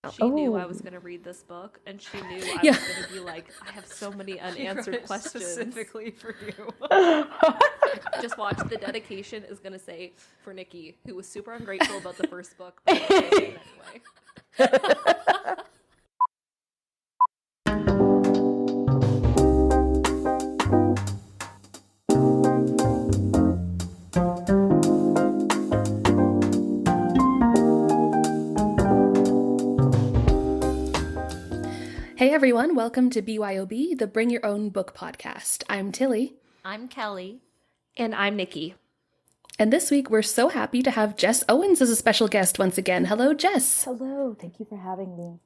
She knew I was going to read this book, and she knew I was going to be like, I have so many unanswered questions. Specifically for you. Just watch. The dedication is going to say, for Nikki, who was super ungrateful about the first book, but I read it anyway. Hey everyone, welcome to BYOB, the Bring Your Own Book podcast. I'm Tilly. I'm Kelly. And I'm Nikki. And this week we're so happy to have Jess Owens as a special guest once again. Hello, Jess. Hello, thank you for having me.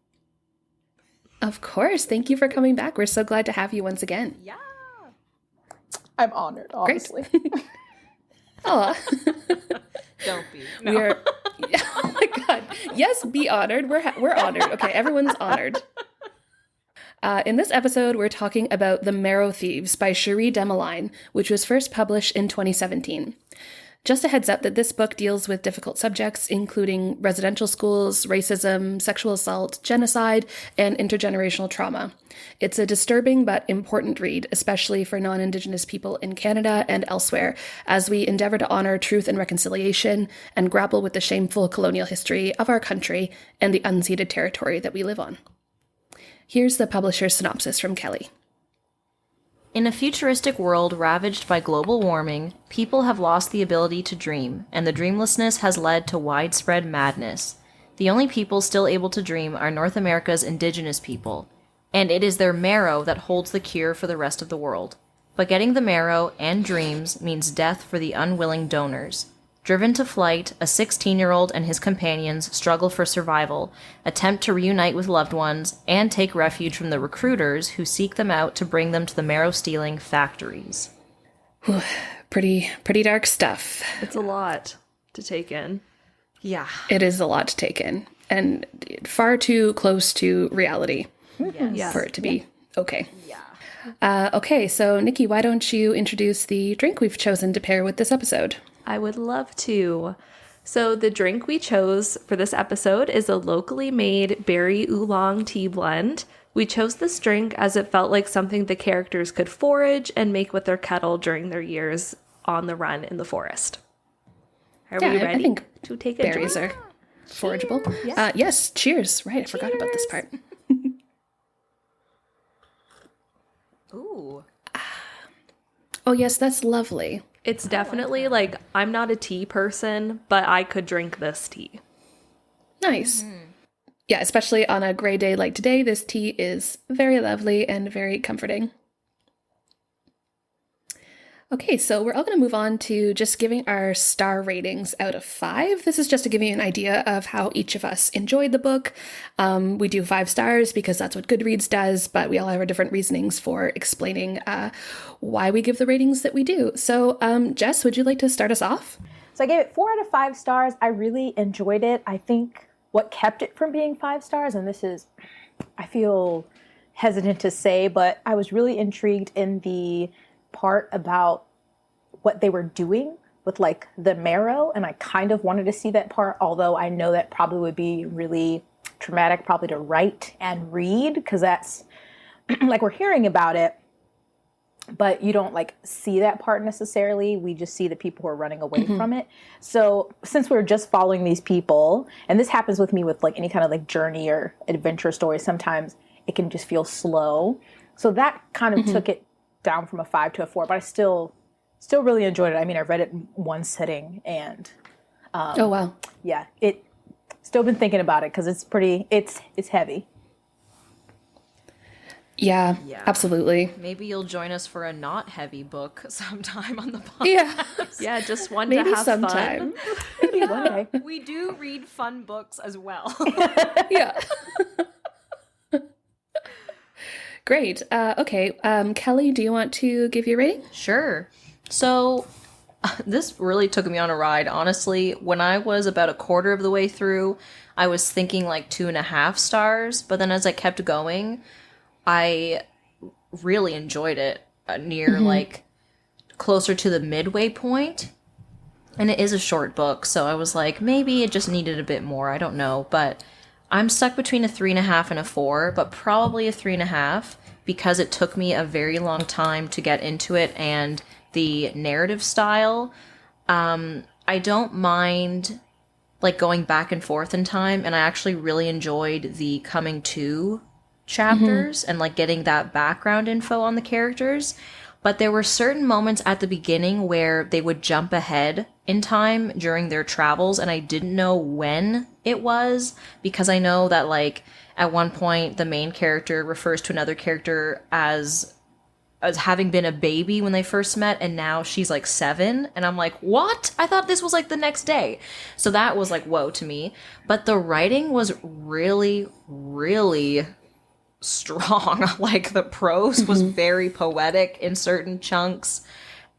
Of course, thank you for coming back. We're so glad to have you once again. Yeah. I'm honored, honestly. Aw. Don't be. No. We are, oh my God. Yes, be honored. We're honored. Okay, everyone's honored. In this episode, we're talking about The Marrow Thieves by Cherie Dimaline, which was first published in 2017. Just a heads up that this book deals with difficult subjects, including residential schools, racism, sexual assault, genocide, and intergenerational trauma. It's a disturbing but important read, especially for non-Indigenous people in Canada and elsewhere, as we endeavour to honour truth and reconciliation and grapple with the shameful colonial history of our country and the unceded territory that we live on. Here's the publisher's synopsis from Kelly. In a futuristic world ravaged by global warming, people have lost the ability to dream, and the dreamlessness has led to widespread madness. The only people still able to dream are North America's Indigenous people, and it is their marrow that holds the cure for the rest of the world. But getting the marrow and dreams means death for the unwilling donors. Driven to flight, a 16-year-old and his companions struggle for survival, attempt to reunite with loved ones, and take refuge from the recruiters who seek them out to bring them to the marrow-stealing factories. Pretty dark stuff. It's a lot to take in. Yeah. It is a lot to take in, and far too close to reality Yes. for it to be okay. Yeah. Okay, so Nikki, why don't you introduce the drink we've chosen to pair with this episode? I would love to. So the drink we chose for this episode is a locally made berry oolong tea blend. We chose this drink as it felt like something the characters could forage and make with their kettle during their years on the run in the forest. Are we ready I think to take a berries drink? are forageable. Yes. Yes, cheers. Right, I forgot about this part. Ooh. Oh, yes, that's lovely. It's definitely like, I'm not a tea person, but I could drink this tea. Nice. Yeah, especially on a gray day like today, this tea is very lovely and very comforting. Okay, so we're all going to move on to just giving our star ratings out of 5. This is just to give you an idea of how each of us enjoyed the book. We do 5 stars because that's what Goodreads does, but we all have our different reasonings for explaining why we give the ratings that we do. So, Jess, would you like to start us off? So I gave it 4 out of 5 stars. I really enjoyed it. I think what kept it from being 5 stars, and this is, I feel hesitant to say, but I was really intrigued in the part about what they were doing with like the marrow, and I kind of wanted to see that part, although I know that probably would be really traumatic probably to write and read, because that's like we're hearing about it, but you don't like see that part necessarily. We just see the people who are running away from it. So since we're just following these people, and this happens with me with like any kind of like journey or adventure story, sometimes it can just feel slow. So that kind of took it down from a 5 to a 4, but I still really enjoyed it. I mean, I read it in one sitting, and Oh, wow. yeah, it still been thinking about it because it's heavy. Yeah, Yeah. absolutely. Maybe you'll join us for a not heavy book sometime on the podcast. Yeah, Yeah, just one maybe to have sometime. fun. Maybe one day. We do read fun books as well. Yeah. Great. Okay, Kelly, do you want to give your rating? Sure. So, this really took me on a ride. Honestly, when I was about a quarter of the way through, I was thinking like 2.5 stars. But then as I kept going, I really enjoyed it near like closer to the midway point. And it is a short book, so I was like, maybe it just needed a bit more. I don't know. But I'm stuck between a 3.5 and a 4, but probably a 3.5 because it took me a very long time to get into it and the narrative style. I don't mind like going back and forth in time, and I actually really enjoyed the coming to chapters and like getting that background info on the characters. But there were certain moments at the beginning where they would jump ahead in time during their travels, and I didn't know when it was, because I know that like at one point the main character refers to another character as having been a baby when they first met, and now she's like 7, and I'm like, what? I thought this was like the next day. So that was like whoa to me. But the writing was really, really strong. Like the prose was very poetic in certain chunks,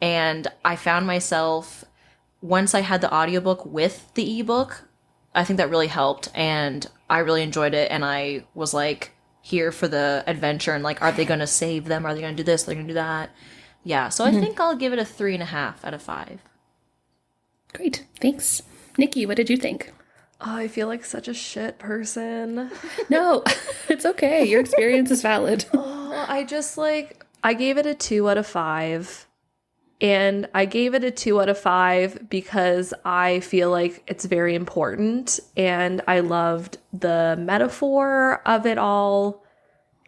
and I found myself, once I had the audiobook with the ebook, I think that really helped, and I really enjoyed it, and I was like here for the adventure, and like, are they going to save them? Are they going to do this? Are they going to do that? Yeah, so I think I'll give it a 3.5 out of 5. Great, thanks. Nikki, what did you think? Oh, I feel like such a shit person. No, it's okay. Your experience is valid. I just like, I gave it a 2 out of 5. And I gave it a 2 out of 5 because I feel like it's very important, and I loved the metaphor of it all,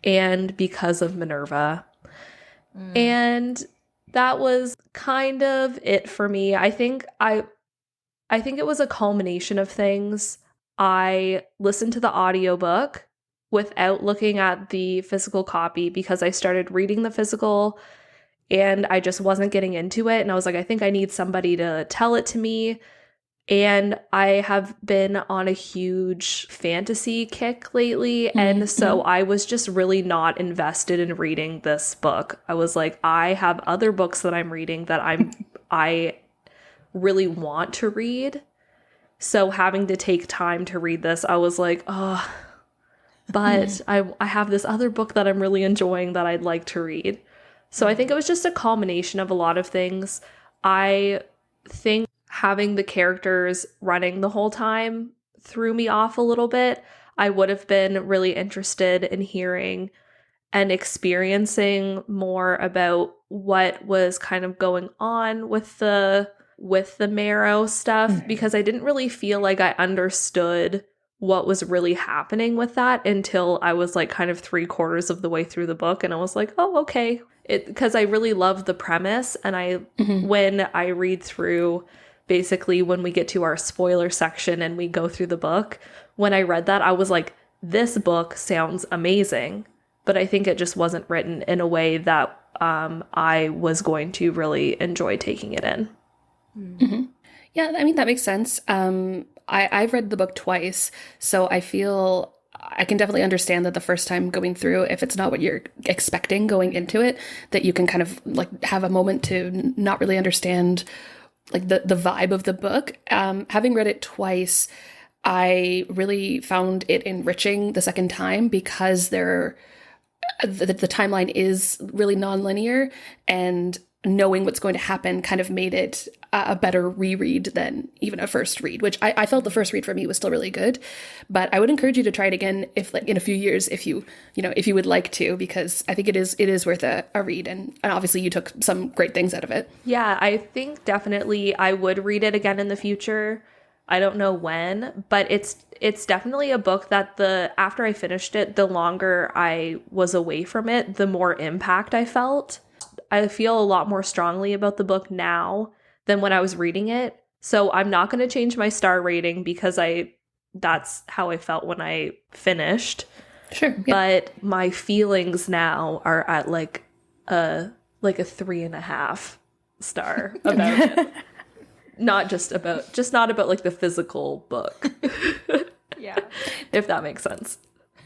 and because of Minerva. And that was kind of it for me. I think it was a culmination of things. I listened to the audiobook without looking at the physical copy because I started reading the physical and I just wasn't getting into it. And I was like, I think I need somebody to tell it to me. And I have been on a huge fantasy kick lately. And so I was just really not invested in reading this book. I was like, I have other books that I'm reading that I really want to read. So having to take time to read this, I was like, oh, but I have this other book that I'm really enjoying that I'd like to read. So I think it was just a culmination of a lot of things. I think having the characters running the whole time threw me off a little bit. I would have been really interested in hearing and experiencing more about what was kind of going on with the Marrow stuff, because I didn't really feel like I understood what was really happening with that until I was like kind of 3/4 of the way through the book, and I was like, oh, okay. Because I really love the premise, and when I read through, basically when we get to our spoiler section and we go through the book, when I read that, I was like, this book sounds amazing, but I think it just wasn't written in a way that I was going to really enjoy taking it in. Yeah, I mean, that makes sense. I've read the book twice, so I feel I can definitely understand that the first time going through, if it's not what you're expecting going into it, that you can kind of like have a moment to not really understand like the vibe of the book. Having read it twice, I really found it enriching the second time because the timeline is really nonlinear, and knowing what's going to happen kind of made it a better reread than even a first read, which I felt the first read for me was still really good. But I would encourage you to try it again if like in a few years, if you would like to, because I think it is worth a read. And obviously you took some great things out of it. Yeah, I think definitely I would read it again in the future. I don't know when, but it's definitely a book that after I finished it, the longer I was away from it, the more impact I felt. I feel a lot more strongly about the book now than when I was reading it. So I'm not going to change my star rating because that's how I felt when I finished. Sure. Yeah. But my feelings now are at like a 3.5 star about it. Not about like the physical book. Yeah. If that makes sense.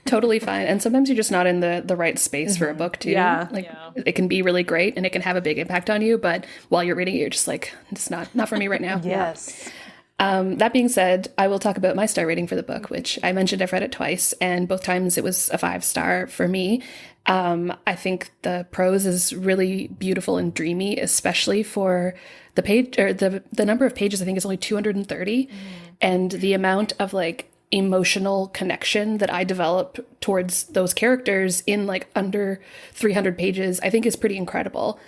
Totally fine. And sometimes you're just not in the right space for a book too. Yeah. It can be really great and it can have a big impact on you, but while you're reading it, you're just like, it's not for me right now. Yes. That being said, I will talk about my star rating for the book, which I mentioned I've read it twice, and both times it was a 5-star for me. I think the prose is really beautiful and dreamy, especially for the page or the number of pages. I think is only 230, and the amount of like emotional connection that I develop towards those characters in like under 300 pages, I think is pretty incredible.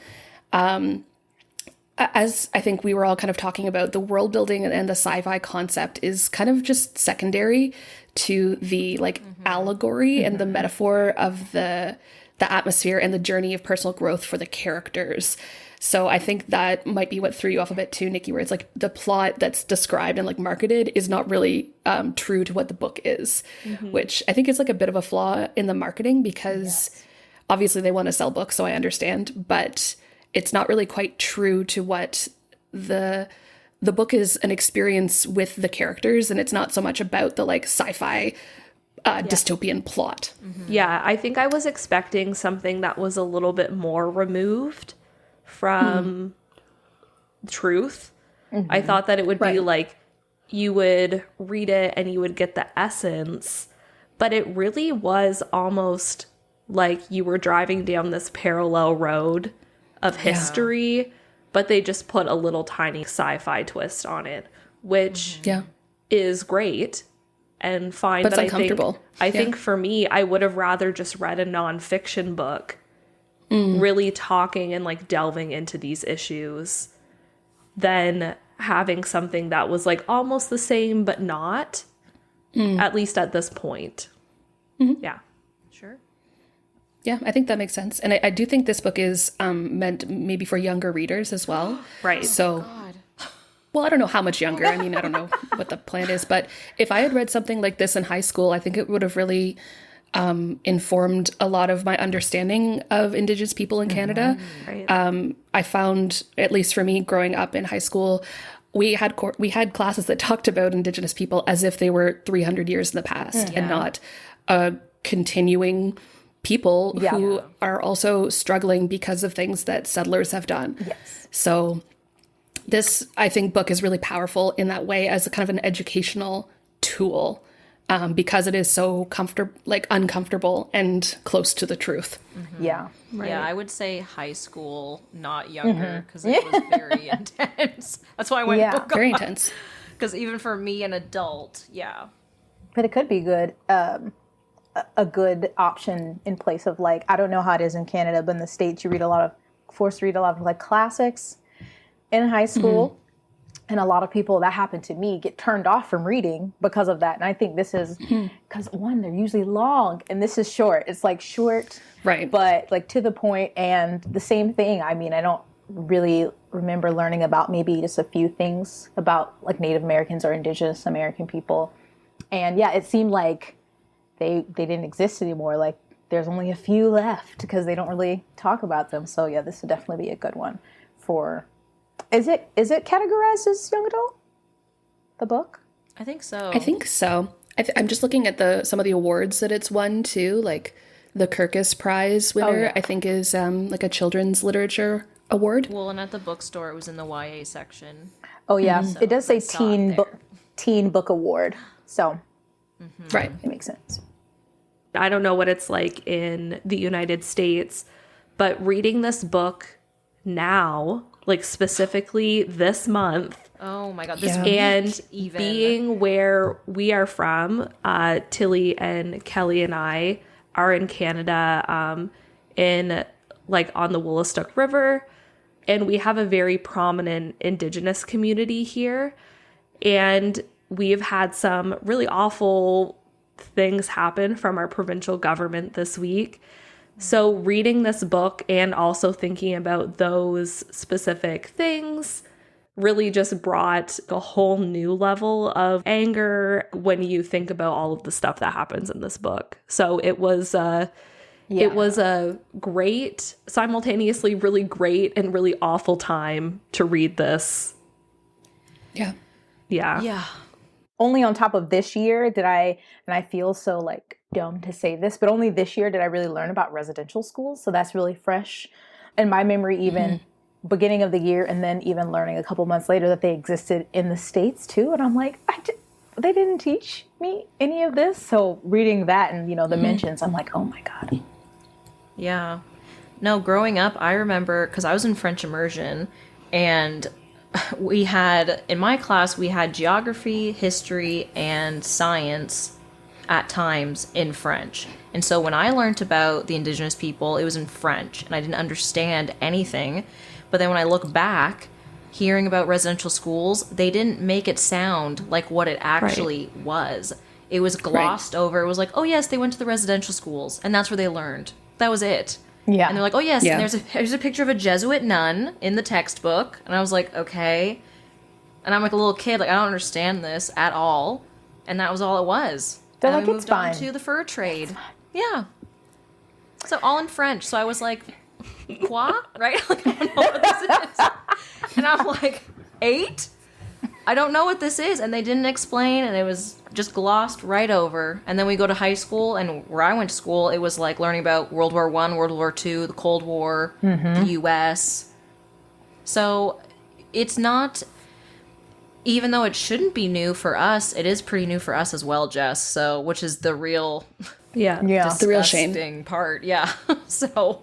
As I think we were all kind of talking about, the world building and the sci-fi concept is kind of just secondary to the like allegory and the metaphor of the atmosphere and the journey of personal growth for the characters. So I think that might be what threw you off a bit too, Nikki, where it's like the plot that's described and like marketed is not really true to what the book is, which I think is like a bit of a flaw in the marketing, because obviously they want to sell books, so I understand, but it's not really quite true to what the book is, an experience with the characters, and it's not so much about the like sci-fi dystopian plot. Yeah, I think I was expecting something that was a little bit more removed from truth. I thought that it would be like you would read it and you would get the essence, but it really was almost like you were driving down this parallel road of history, but they just put a little tiny sci-fi twist on it, which is great and fine. But it's I uncomfortable. I think for me, I would have rather just read a nonfiction book really talking and like delving into these issues than having something that was like almost the same, but not, at least at this point. Yeah. Sure. Yeah, I think that makes sense. And I do think this book is meant maybe for younger readers as well. Right. So, well, I don't know how much younger. I mean, I don't know what the plan is. But if I had read something like this in high school, I think it would have really informed a lot of my understanding of Indigenous people in Canada. Right. I found, at least for me, growing up in high school, we had classes that talked about Indigenous people as if they were 300 years in the past and not a continuing people who are also struggling because of things that settlers have done. Yes. So this, I think, book is really powerful in that way as a kind of an educational tool, because it is so uncomfortable and close to the truth. Yeah. Right. Yeah, I would say high school, not younger, because it was very intense. That's why I went book Very intense. Because even for me, an adult, But it could be good. A good option in place of like, I don't know how it is in Canada, but in the States you forced to read a lot of like classics in high school. And a lot of people, that happened to me, get turned off from reading because of that. And I think this is, because one, they're usually long and this is short. It's like short, Right. but like to the point. And the same thing, I mean, I don't really remember learning about maybe just a few things about like Native Americans or Indigenous American people. And yeah, it seemed like they didn't exist anymore. Like there's only a few left because they don't really talk about them. So yeah, this would definitely be a good one for. Is it categorized as young adult? The book? I think so. I think so. I'm just looking at some of the awards that it's won too. Like the Kirkus Prize winner, I think is like a children's literature award. Well, and at the bookstore, it was in the YA section. Oh yeah, So it does say I saw it there. teen book award. So Right. it makes sense. I don't know what it's like in the United States, but reading this book now, like specifically this month, Oh my god, this and week even. being where we are from, Tilly and Kelly and I are in Canada, in like on the Woolastook River, and we have a very prominent Indigenous community here, and we've had some really awful things happen from our provincial government this week. So reading this book and also thinking about those specific things really just brought a whole new level of anger when you think about all of the stuff that happens in this book. So it was it was a great, simultaneously really great and really awful time to read this. Yeah. Yeah. Yeah. Only on top of this year did I, and I feel so like dumb to say this, but only this year did I really learn about residential schools. So that's really fresh in my memory, even beginning of the year, and then even learning a couple months later that they existed in the States too. And I'm like, they didn't teach me any of this. So reading that and, you know, the mentions, I'm like, oh my God. Yeah. No, growing up, I remember, because I was in French immersion, and in my class, we had geography, history, and science at times in French. And so when I learned about the Indigenous people, it was in French, and I didn't understand anything. But then when I look back, hearing about residential schools, they didn't make it sound like what it actually was. It was glossed over. It was like, oh yes, they went to the residential schools, and that's where they learned. That was it. Yeah. And they're like, oh yes, and there's a picture of a Jesuit nun in the textbook. And I was like, okay. And I'm like a little kid, like I don't understand this at all. And that was all it was. They're and like, we it's moved on fine. to the fur trade. Yeah. So all in French. So I was like, quoi? Right? Like, I don't know what this is. And I'm like, 8? I don't know what this is. And they didn't explain, and it was just glossed right over. And then we go to high school, and where I went to school, it was like learning about World War I, World War II, the Cold War, the U.S. So it's not, even though it shouldn't be new for us, it is pretty new for us as well, Jess. So, which is the real, Yeah. The real shame. disgusting part. Yeah. So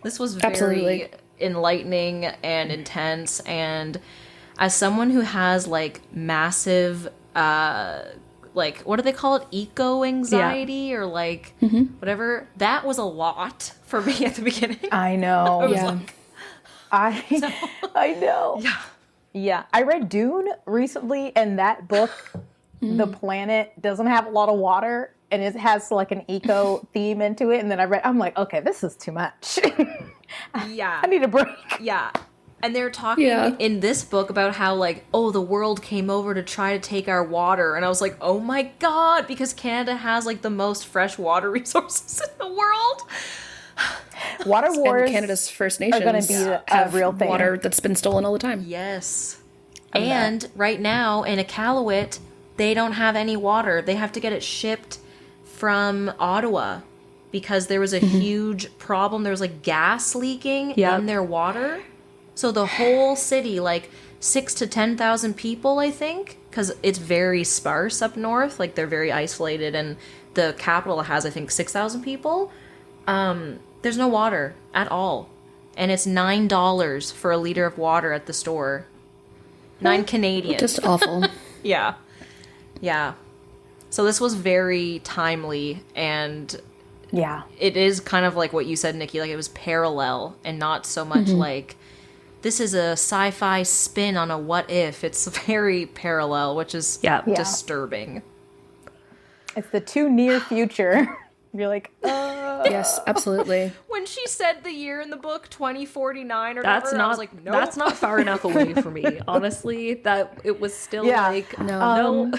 this was very Absolutely. enlightening and intense. And as someone who has like massive, like, what do they call it? Eco anxiety or like whatever. That was a lot for me at the beginning. I know. Yeah. I know. Yeah. Yeah. I read Dune recently, and that book, the planet doesn't have a lot of water, and it has like an eco theme into it. And then I'm like, okay, this is too much. Yeah. I need a break. Yeah. And they're talking in this book about how, like, oh, the world came over to try to take our water. And I was like, oh my God, because Canada has, like, the most fresh water resources in the world. Water wars And Canada's First Nations gonna be a have real thing. water that's been stolen all the time. Yes. And right now, in Iqaluit, they don't have any water. They have to get it shipped from Ottawa because there was a huge problem. There was, like, gas leaking in their water. So the whole city, like 6,000 to 10,000 people, I think, because it's very sparse up north. Like they're very isolated, and the capital has, I think, 6,000 people. There's no water at all, and it's $9 for a liter of water at the store. 9 Canadian. Just awful. Yeah. Yeah. So this was very timely, and Yeah. it is kind of like what you said, Nikki. Like it was parallel and not so much like, this is a sci-fi spin on a what if. It's very parallel, which is disturbing. It's the too near future. You're like, Yes, absolutely. When she said the year in the book, 2049 or That's whatever, not I was like, no. that's not far enough away for me. Honestly, that it was still Yeah. like No.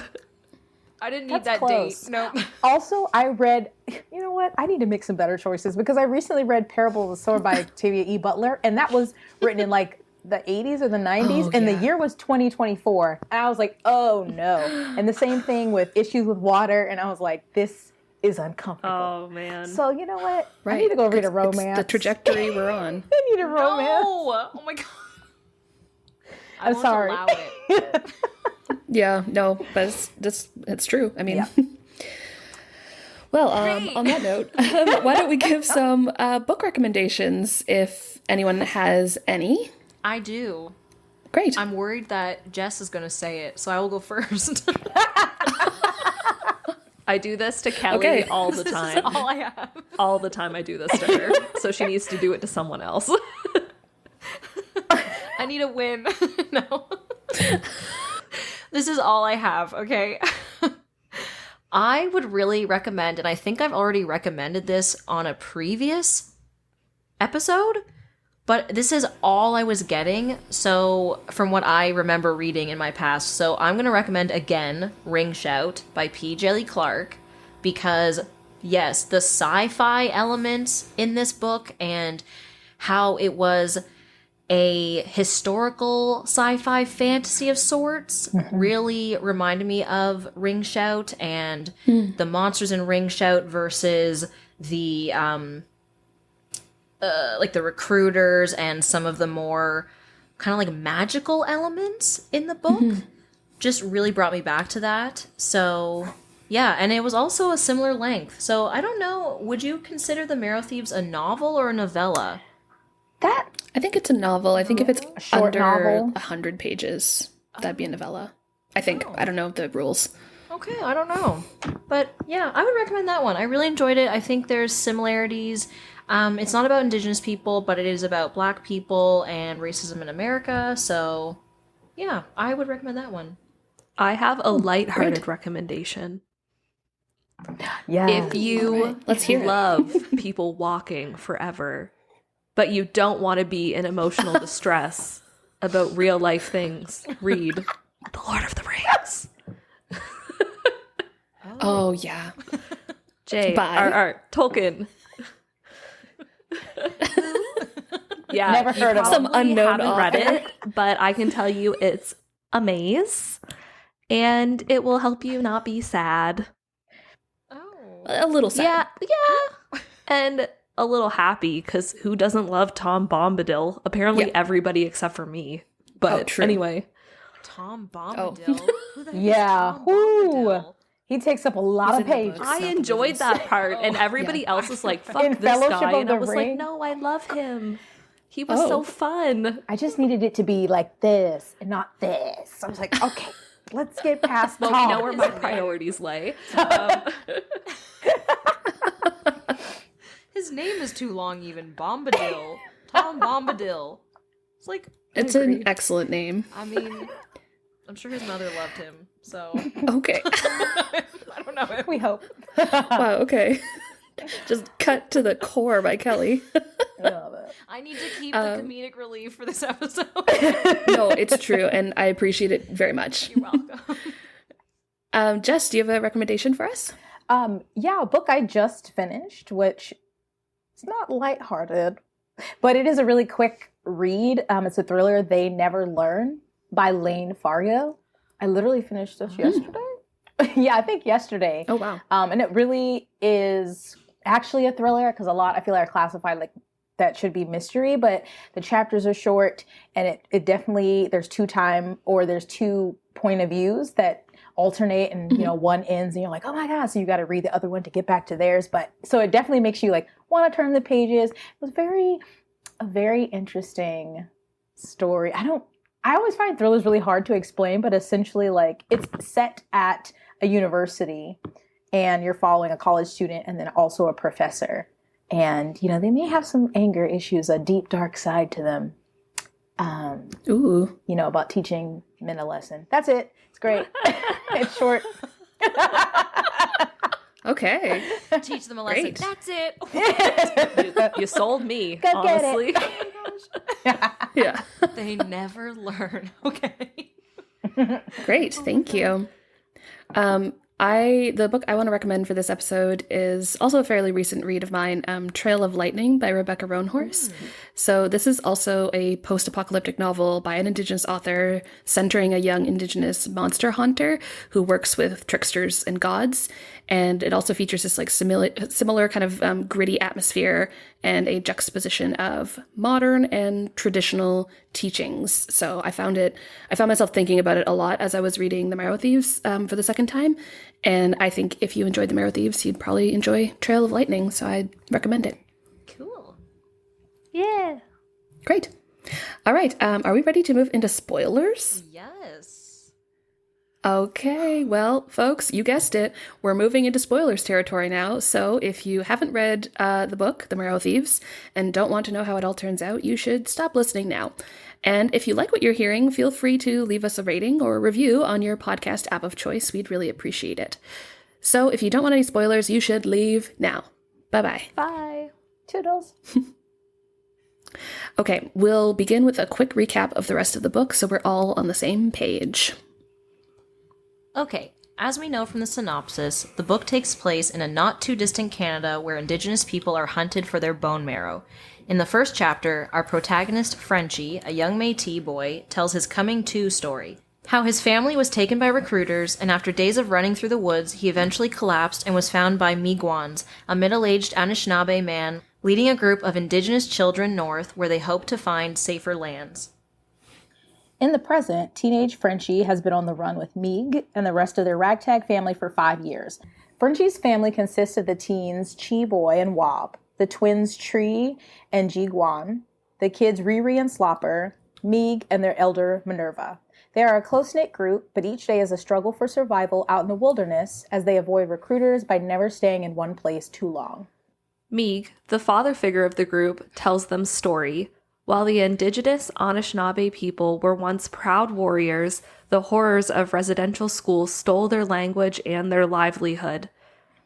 I didn't need That's that close. date. No. Also, I read, you know what? I need to make some better choices because I recently read Parable of the Sword by Octavia E. Butler, and that was written in like the 80s or the 90s, and the year was 2024. And I was like, oh no. And the same thing with Issues with Water, and I was like, this is uncomfortable. oh man. So, you know what? Right. I need to go read a It's romance. the trajectory we're on. I need a romance. No. Oh my God. I I'm won't sorry. allow it. Yeah, no, but it's true. I mean, well, on that note, why don't we give some book recommendations if anyone has any? I do. Great. I'm worried that Jess is going to say it, so I will go first. I do this to Kelly Okay. all the time. All I have. All the time I do this to her. So she needs to do it to someone else. I need a win. No. This is all I have, okay? I would really recommend, and I think I've already recommended this on a previous episode, but this is all I was getting, so from what I remember reading in my past. So I'm going to recommend again Ring Shout by P. Jelly Clark, because yes, the sci-fi elements in this book and how it was a historical sci-fi fantasy of sorts really reminded me of Ring Shout and the monsters in Ring Shout versus the like the recruiters and some of the more kind of like magical elements in the book just really brought me back to that. So yeah, and it was also a similar length. So I don't know, would you consider the Marrow Thieves a novel or a novella? That I think it's a novel. I think if it's A short under novel. 100 pages, that'd be a novella. I think. I don't know the rules. Okay, I don't know. But yeah, I would recommend that one. I really enjoyed it. I think there's similarities. It's not about Indigenous people, but it is about Black people and racism in America. So yeah, I would recommend that one. I have a lighthearted recommendation. Yeah. If you Let's hear it. love people walking forever, but you don't want to be in emotional distress about real life things, read The Lord of the Rings. Oh, yeah. J.R.R. Tolkien. Yeah, Never heard of Some probably unknown haven't read author. it, but I can tell you it's a maze, and it will help you not be sad. Oh. A little sad. Yeah, and a little happy, because who doesn't love Tom Bombadil? Apparently Yeah. everybody except for me. But true. anyway. Tom Bombadil. Who the heck is Yeah. Tom Whoo. Bombadil? He takes up a lot He's of in the pages. books. I not the enjoyed movies. that part, and everybody yeah. else was like, fuck In this Fellowship guy. of And I the was Ring? like, no, I love him. He was Oh. so fun. I just needed it to be like this and not this. I was like, okay, let's get past Well, Tom. we know where my priorities lay. His name is too long even. Bombadil. Tom Bombadil. It's like, It's an excellent name. I mean, I'm sure his mother loved him, so Okay. I don't know him. We hope. Wow, okay. Just cut to the core by Kelly. I need to keep the comedic relief for this episode. No, it's true, and I appreciate it very much. You're welcome. Jess, do you have a recommendation for us? Yeah, a book I just finished, which is not lighthearted, but it is a really quick read. It's a thriller, They Never Learn by Lane Fario. I literally finished this yesterday. Yeah, I think yesterday. Oh, wow. And it really is actually a thriller, because a lot I feel like are classified like that should be mystery, but the chapters are short, and it definitely, there's two point of views that alternate, and you know, one ends and you're like, oh my god, so you got to read the other one to get back to theirs. But so it definitely makes you like want to turn the pages. It was a very interesting story. I always find thrillers really hard to explain, but essentially, like, it's set at a university, and you're following a college student and then also a professor. And, you know, they may have some anger issues, a deep, dark side to them. Ooh. You know, about teaching men a lesson. That's it. It's great. It's short. Okay. Teach them a lesson. Great. That's it. You sold me, Go get it. honestly. Yeah. They never learn. Okay. Great. Thank you. The book I want to recommend for this episode is also a fairly recent read of mine, Trail of Lightning by Rebecca Roanhorse. So this is also a post-apocalyptic novel by an Indigenous author centering a young Indigenous monster hunter who works with tricksters and gods. And it also features this like similar kind of gritty atmosphere and a juxtaposition of modern and traditional teachings. So I found myself thinking about it a lot as I was reading The Marrow Thieves for the second time. And I think if you enjoyed The Marrow Thieves, you'd probably enjoy Trail of Lightning. So I'd recommend it. Cool. Yeah. Great. All right. Are we ready to move into spoilers? Yes. Okay, well, folks, you guessed it. We're moving into spoilers territory now. So if you haven't read the book, The Marrow Thieves, and don't want to know how it all turns out, you should stop listening now. And if you like what you're hearing, feel free to leave us a rating or a review on your podcast app of choice. We'd really appreciate it. So if you don't want any spoilers, you should leave now. Bye-bye. Bye. Toodles. Okay, we'll begin with a quick recap of the rest of the book so we're all on the same page. Okay, as we know from the synopsis, the book takes place in a not-too-distant Canada where Indigenous people are hunted for their bone marrow. In the first chapter, our protagonist, Frenchie, a young Métis boy, tells his coming-to story. How his family was taken by recruiters, and after days of running through the woods, he eventually collapsed and was found by Miigwans, a middle-aged Anishinaabe man, leading a group of Indigenous children north where they hope to find safer lands. In the present, teenage Frenchie has been on the run with Meeg and the rest of their ragtag family for 5 years. Frenchie's family consists of the teens Chi Boy and Wob, the twins Tree and Jiguan, the kids Riri and Slopper, Meeg, and their elder Minerva. They are a close-knit group, but each day is a struggle for survival out in the wilderness as they avoid recruiters by never staying in one place too long. Meeg, the father figure of the group, tells them story. While the indigenous Anishinaabe people were once proud warriors, the horrors of residential schools stole their language and their livelihood.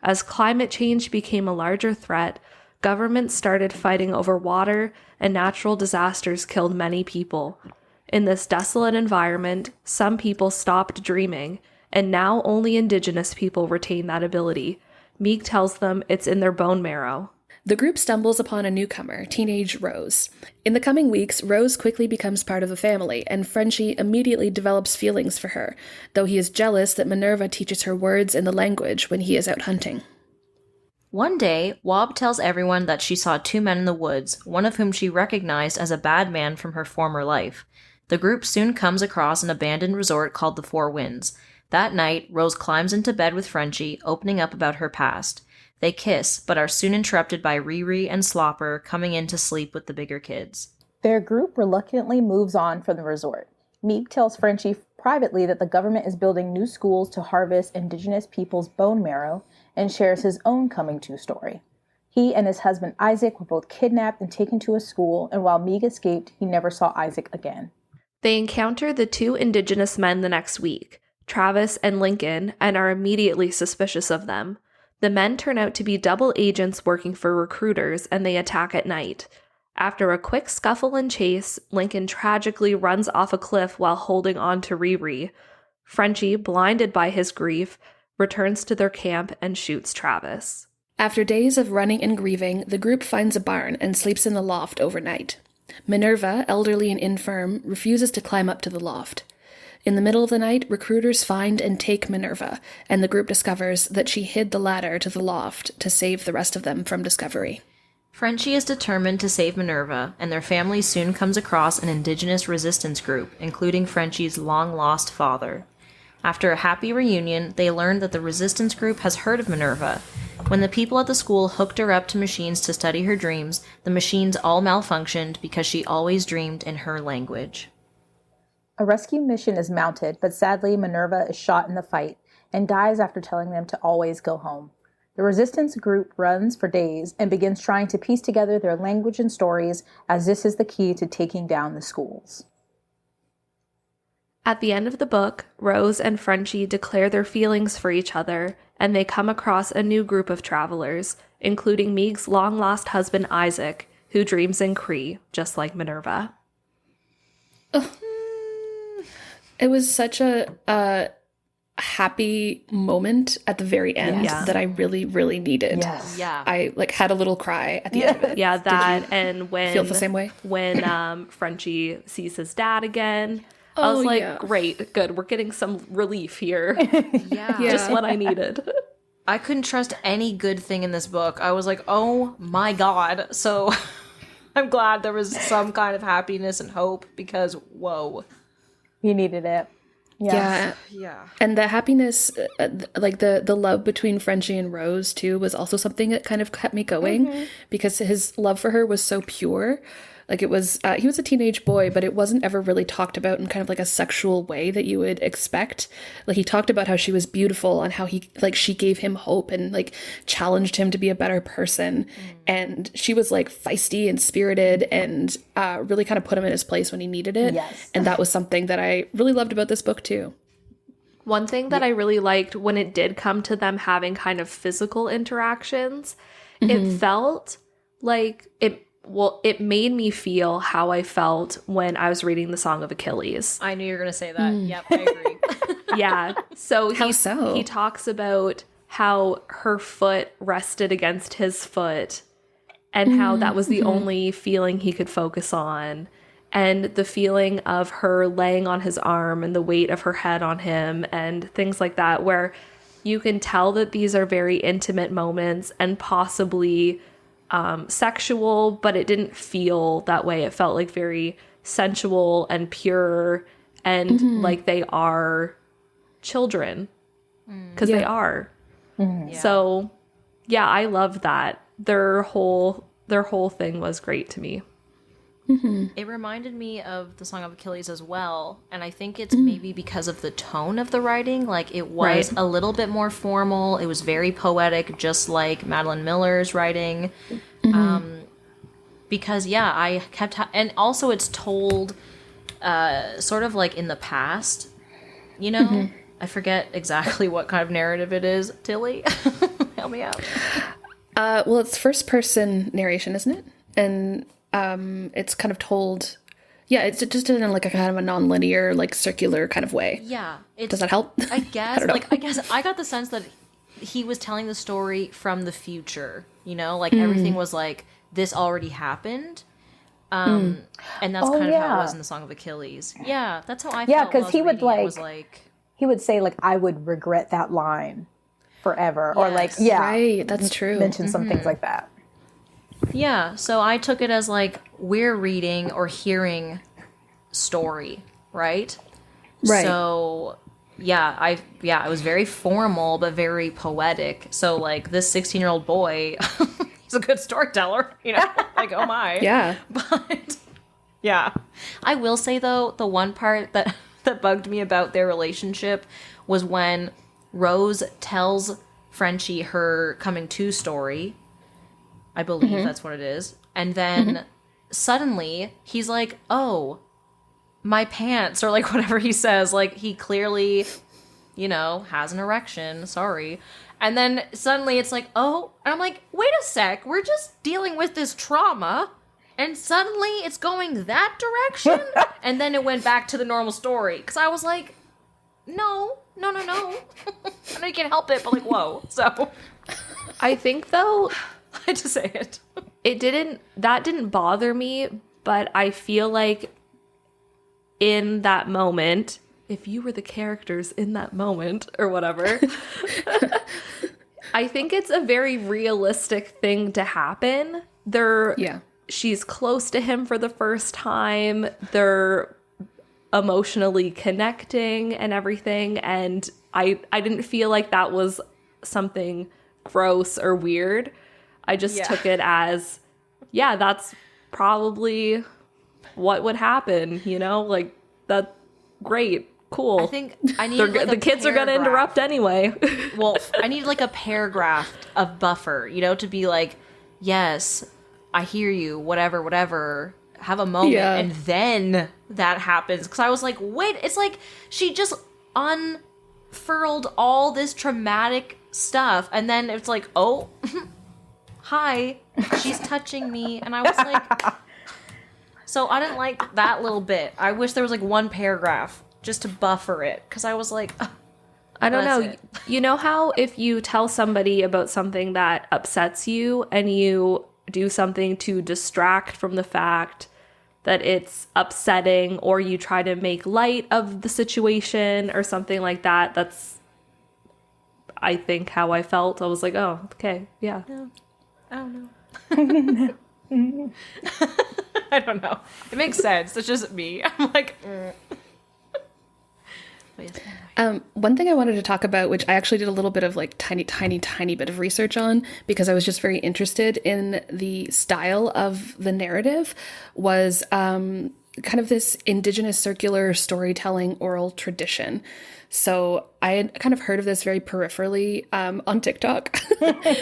As climate change became a larger threat, governments started fighting over water, and natural disasters killed many people. In this desolate environment, some people stopped dreaming, and now only indigenous people retain that ability. Meeg tells them it's in their bone marrow. The group stumbles upon a newcomer, teenage Rose. In the coming weeks, Rose quickly becomes part of the family, and Frenchie immediately develops feelings for her, though he is jealous that Minerva teaches her words in the language when he is out hunting. One day, BYOB tells everyone that she saw two men in the woods, one of whom she recognized as a bad man from her former life. The group soon comes across an abandoned resort called the Four Winds. That night, Rose climbs into bed with Frenchie, opening up about her past. They kiss, but are soon interrupted by Riri and Slopper coming in to sleep with the bigger kids. Their group reluctantly moves on from the resort. Meeg tells Frenchie privately that the government is building new schools to harvest indigenous people's bone marrow and shares his own coming to story. He and his husband Isaac were both kidnapped and taken to a school, and while Meeg escaped, he never saw Isaac again. They encounter the two indigenous men the next week, Travis and Lincoln, and are immediately suspicious of them. The men turn out to be double agents working for recruiters, and they attack at night. After a quick scuffle and chase, Lincoln tragically runs off a cliff while holding on to Riri. Frenchie, blinded by his grief, returns to their camp and shoots Travis. After days of running and grieving, the group finds a barn and sleeps in the loft overnight. Minerva, elderly and infirm, refuses to climb up to the loft. In the middle of the night, recruiters find and take Minerva, and the group discovers that she hid the ladder to the loft to save the rest of them from discovery. Frenchie is determined to save Minerva, and their family soon comes across an indigenous resistance group, including Frenchie's long-lost father. After a happy reunion, they learn that the resistance group has heard of Minerva. When the people at the school hooked her up to machines to study her dreams, the machines all malfunctioned because she always dreamed in her language. A rescue mission is mounted, but sadly Minerva is shot in the fight and dies after telling them to always go home. The resistance group runs for days and begins trying to piece together their language and stories, as this is the key to taking down the schools. At the end of the book, Rose and Frenchie declare their feelings for each other, and they come across a new group of travelers, including Meeg's long-lost husband Isaac, who dreams in Cree, just like Minerva. It was such a happy moment at the very end that I really, really needed. Yes. Yeah. I had a little cry at the end of it. Yeah, that, and when... Feel the same way? When Frenchie sees his dad again, I was like, great, good, we're getting some relief here. Yeah. Just what I needed. I couldn't trust any good thing in this book. I was like, oh my god. So I'm glad there was some kind of happiness and hope, because whoa. You needed it. Yes. Yeah. And the happiness, the love between Frenchie and Rose, too, was also something that kind of kept me going, because his love for her was so pure. It was, he was a teenage boy, but it wasn't ever really talked about in kind of a sexual way that you would expect. He talked about how she was beautiful and how she gave him hope and challenged him to be a better person. And she was feisty and spirited and really kind of put him in his place when he needed it. Yes. And that was something that I really loved about this book too. One thing that I really liked when it did come to them having kind of physical interactions, it felt like it made me feel how I felt when I was reading the Song of Achilles. I knew you were going to say that. Yep, I agree. Yeah. So How so? He talks about how her foot rested against his foot and how that was the only feeling he could focus on. And the feeling of her laying on his arm and the weight of her head on him and things like that, where you can tell that these are very intimate moments and possibly sexual, but it didn't feel that way. It felt very sensual and pure and like they are children, because they are. Yeah. So yeah, I loved that. Their whole thing was great to me. It reminded me of the Song of Achilles as well, and I think it's maybe because of the tone of the writing. Like, it was a little bit more formal. It was very poetic, just like Madeline Miller's writing. Because, yeah, I kept... and also it's told sort of like in the past, you know? I forget exactly what kind of narrative it is. Tilly, help me out. Well, it's first-person narration, isn't it? And it's kind of told... Yeah, it's just in like a kind of a non-linear, like circular kind of way. Yeah. Does that help? I guess. I guess I got the sense that he was telling the story from the future, you know? Like, everything was like, this already happened. And that's kind of how it was in the Song of Achilles. Yeah, that's how I felt. Yeah, because he would like... He would say, like, I would regret that line forever. Yes. Or, like, yeah. Right, that's true. Mention some things like that. Yeah, so I took it as, like, we're reading or hearing story, right? Right. So, yeah, it was very formal, but very poetic. So, like, this 16-year-old boy, he's a good storyteller, you know? Like, oh my. Yeah. But, yeah. I will say, though, the one part that bugged me about their relationship was when Rose tells Frenchie her coming to story. I believe that's what it is. And then suddenly he's like, oh, my pants, or like whatever he says. Like, he clearly, you know, has an erection. Sorry. And then suddenly it's like, oh, and I'm like, wait a sec. We're just dealing with this trauma. And suddenly it's going that direction? And then it went back to the normal story. Because I was like, no. I know you can't help it, but like, whoa. So I think, though, I had to say it. That didn't bother me, but I feel like in that moment, if you were the characters in that moment or whatever, I think it's a very realistic thing to happen. She's close to him for the first time. They're emotionally connecting and everything. And I didn't feel like that was something gross or weird. I just took it as, yeah, that's probably what would happen, you know? Like, that's great. Cool. I think I need like the kids are going to interrupt anyway. Well, I need like a paragraph of buffer, you know, to be like, yes, I hear you, whatever, have a moment, and then that happens. Because I was like, wait, it's like she just unfurled all this traumatic stuff, and then it's like, oh, hi, she's touching me, and I was like, so I didn't like that little bit. I wish there was like one paragraph just to buffer it, because I was like, I don't know. You know how if you tell somebody about something that upsets you and you do something to distract from the fact that it's upsetting, or you try to make light of the situation or something like that, that's, I think, how I felt. I was like, oh, okay, yeah. I don't know. I don't know. It makes sense. It's just me. I'm like, One thing I wanted to talk about, which I actually did a little bit of like tiny bit of research on, because I was just very interested in the style of the narrative, was kind of this Indigenous circular storytelling oral tradition. So I had kind of heard of this very peripherally on TikTok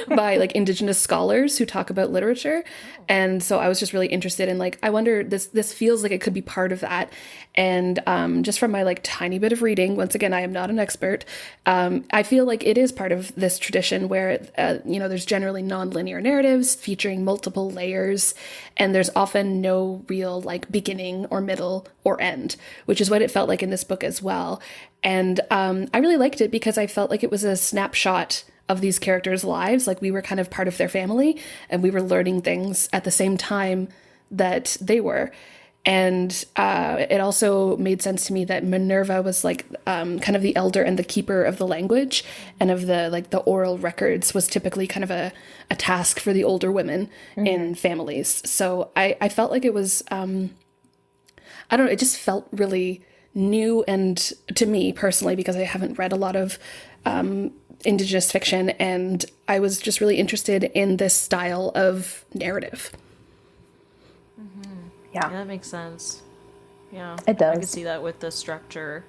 by like Indigenous scholars who talk about literature. And so I was just really interested in like, I wonder, this feels like it could be part of that. And just from my like tiny bit of reading, once again, I am not an expert. I feel like it is part of this tradition where, there's generally non-linear narratives featuring multiple layers, and there's often no real like beginning or middle or end, which is what it felt like in this book as well. And I really liked it because I felt like it was a snapshot of these characters' lives. Like we were kind of part of their family and we were learning things at the same time that they were. And it also made sense to me that Minerva was like kind of the elder and the keeper of the language, and of the oral records was typically kind of a task for the older women in families. So I felt like it was, I don't know, it just felt really new, and to me personally, because I haven't read a lot of Indigenous fiction, and I was just really interested in this style of narrative. Yeah, that makes sense. Yeah. It does. I could see that with the structure.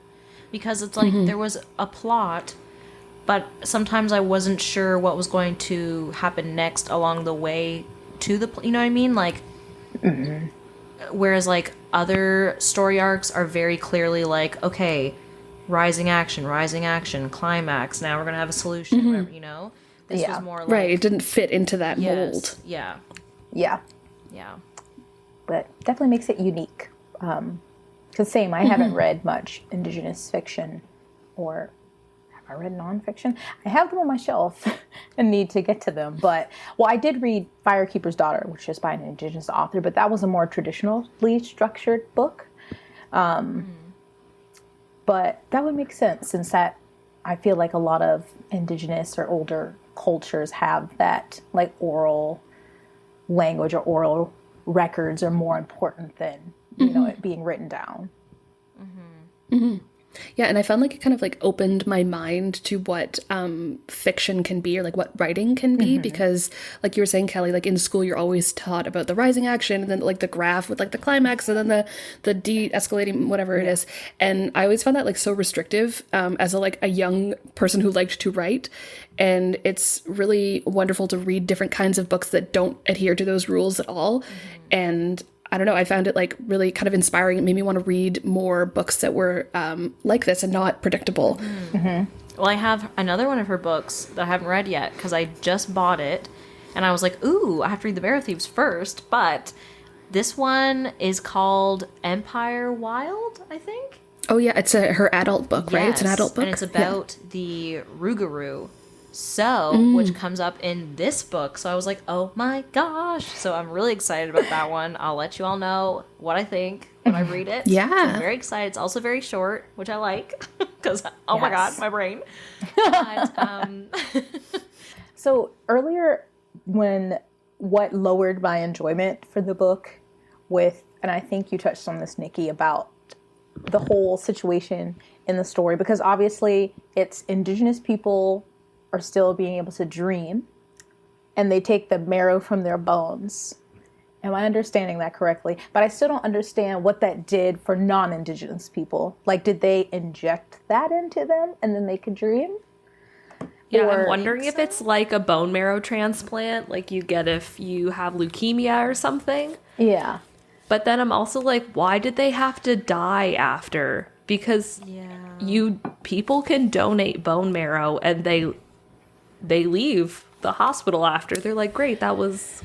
Because it's like there was a plot, but sometimes I wasn't sure what was going to happen next along the way to the... You know what I mean? Like, whereas, like, other story arcs are very clearly like, okay, rising action, climax, now we're going to have a solution, whatever, you know? This was more like... Right, it didn't fit into that mold. Yeah. Yeah. Yeah. But definitely makes it unique. Because same, I haven't read much Indigenous fiction, or have I read nonfiction? I have them on my shelf and need to get to them. But, well, I did read Firekeeper's Daughter, which is by an Indigenous author, but that was a more traditionally structured book. But that would make sense, since that, I feel like a lot of Indigenous or older cultures have that, like, oral language or oral records are more important than, you know, it being written down. Yeah, and I found like it kind of like opened my mind to what fiction can be, or like what writing can be, because like you were saying, Kelly, like in school you're always taught about the rising action and then like the graph with like the climax and then the de-escalating whatever it is. And I always found that like so restrictive as a young person who liked to write. And it's really wonderful to read different kinds of books that don't adhere to those rules at all. And I don't know, I found it like really kind of inspiring. It made me want to read more books that were like this and not predictable. Well, I have another one of her books that I haven't read yet because I just bought it. And I was like, ooh, I have to read the Marrow Thieves first. But this one is called Empire Wild, I think. Oh yeah, it's her adult book, right? It's an adult book. And it's about the Rougarou. So, which comes up in this book. So I was like, oh my gosh. So I'm really excited about that one. I'll let you all know what I think when I read it. Yeah. So I'm very excited. It's also very short, which I like. Because, oh my God, my brain. But, So earlier, what lowered my enjoyment for the book with, and I think you touched on this, Nikki, about the whole situation in the story, because obviously it's Indigenous people are still being able to dream, and they take the marrow from their bones. Am I understanding that correctly? But I still don't understand what that did for non-Indigenous people. Like, did they inject that into them and then they could dream? Yeah, I'm wondering if it's like a bone marrow transplant, like you get if you have leukemia or something. Yeah. But then I'm also like, why did they have to die after? Because people can donate bone marrow and they leave the hospital after. They're like, great, that was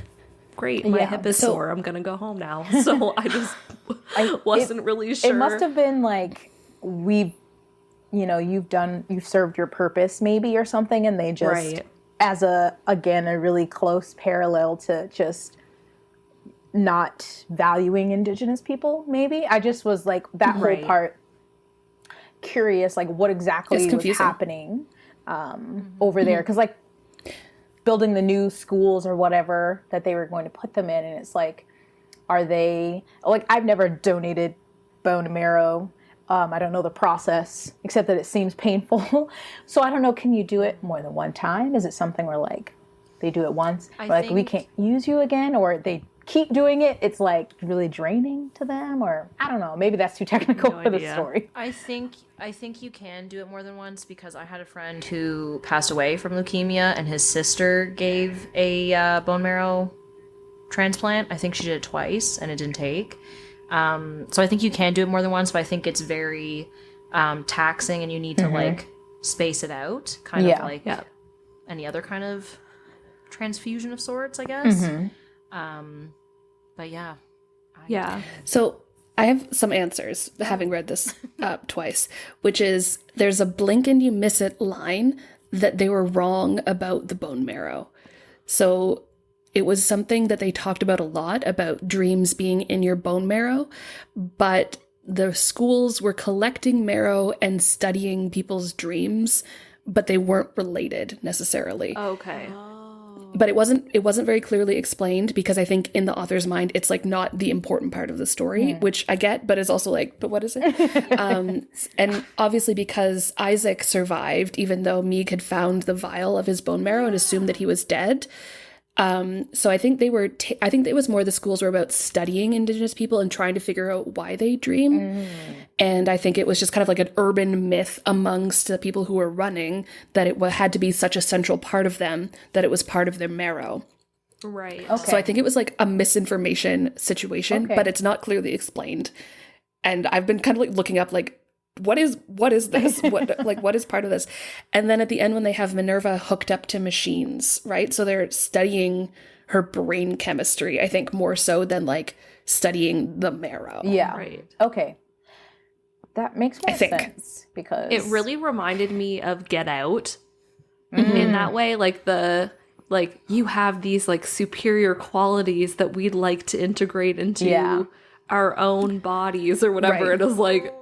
great. My hip is sore. I'm going to go home now. So I wasn't really sure. It must have been like, you've served your purpose maybe or something. And they just, as a really close parallel to just not valuing Indigenous people, maybe. I just was like, that whole part curious, like what exactly was happening over there, because like building the new schools or whatever that they were going to put them in, and it's like, are they like, I've never donated bone marrow. I don't know the process except that it seems painful. So I don't know, can you do it more than one time? Is it something where like they do it once, we can't use you again, or they keep doing it, it's like really draining to them, or I don't know, maybe that's too technical for the story. I think you can do it more than once, because I had a friend who passed away from leukemia and his sister gave a bone marrow transplant. I think she did it twice and it didn't take. So I think you can do it more than once, but I think it's very taxing and you need to like space it out, kind of like any other kind of transfusion of sorts, I guess. But yeah. So I have some answers, having read this twice, which is there's a blink and you miss it line that they were wrong about the bone marrow. So it was something that they talked about a lot, about dreams being in your bone marrow, but the schools were collecting marrow and studying people's dreams, but they weren't related necessarily. Okay. But it wasn't very clearly explained, because I think in the author's mind, it's like not the important part of the story, which I get, but it's also like, but what is it? And obviously because Isaac survived, even though Meeg had found the vial of his bone marrow and assumed that he was dead, So I think I think it was more the schools were about studying Indigenous people and trying to figure out why they dream. And I think it was just kind of like an urban myth amongst the people who were running that it had to be such a central part of them that it was part of their marrow. Right. Okay. So I think it was like a misinformation situation, but it's not clearly explained. And I've been kind of like looking up like, what is this? What is part of this? And then at the end when they have Minerva hooked up to machines, right? So they're studying her brain chemistry, I think more so than like studying the marrow. Yeah. Right. Okay. That makes more sense because It really reminded me of Get Out in that way. Like you have these like superior qualities that we'd like to integrate into our own bodies or whatever. Right. It was like,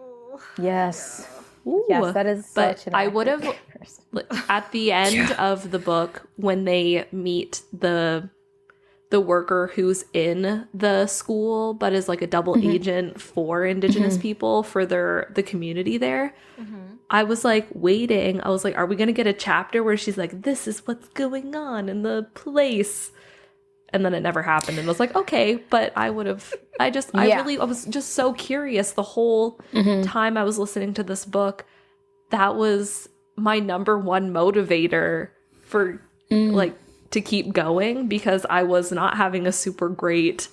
yes. ooh. Yes, that is But such an I would have, person. at the end of the book, when they meet the worker who's in the school but is like a double agent for Indigenous people for the community there, I was like waiting. I was like, are we gonna get a chapter where she's like, this is what's going on in the place? And then it never happened. And I was like, okay, but I would have, I was just so curious the whole time I was listening to this book. That was my number one motivator for like to keep going, because I was not having a super great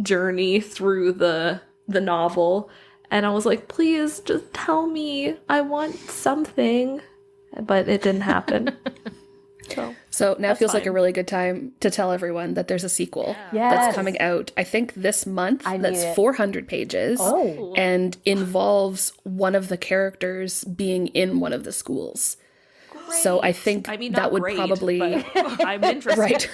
journey through the novel. And I was like, please just tell me, I want something. But it didn't happen. So now feels like fine. a really good time to tell everyone that there's a sequel Yes. that's coming out, I think this month, I need that's it. 400 pages Oh. and involves one of the characters being in one of the schools. So I think I mean, that not would great, probably... but I'm interested. Right.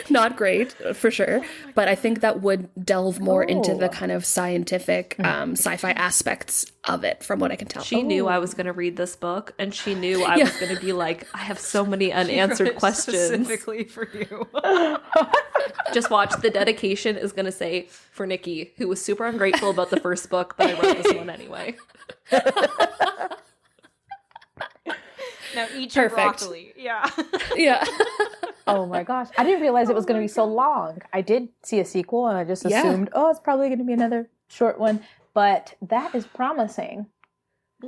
Not great, for sure. But I think that would delve more into the kind of scientific sci-fi aspects of it, from what I can tell. She knew I was going to read this book, and she knew I was going to be like, I have so many unanswered questions. Specifically for you. Just watch. The dedication is going to say, for Nikki, who was super ungrateful about the first book, but I wrote this one anyway. Now eat your Perfect. broccoli. Yeah. Yeah. Oh my gosh. I didn't realize it was going to be so long. I did see a sequel and I just Yeah. assumed, oh, it's probably going to be another short one. But that is promising.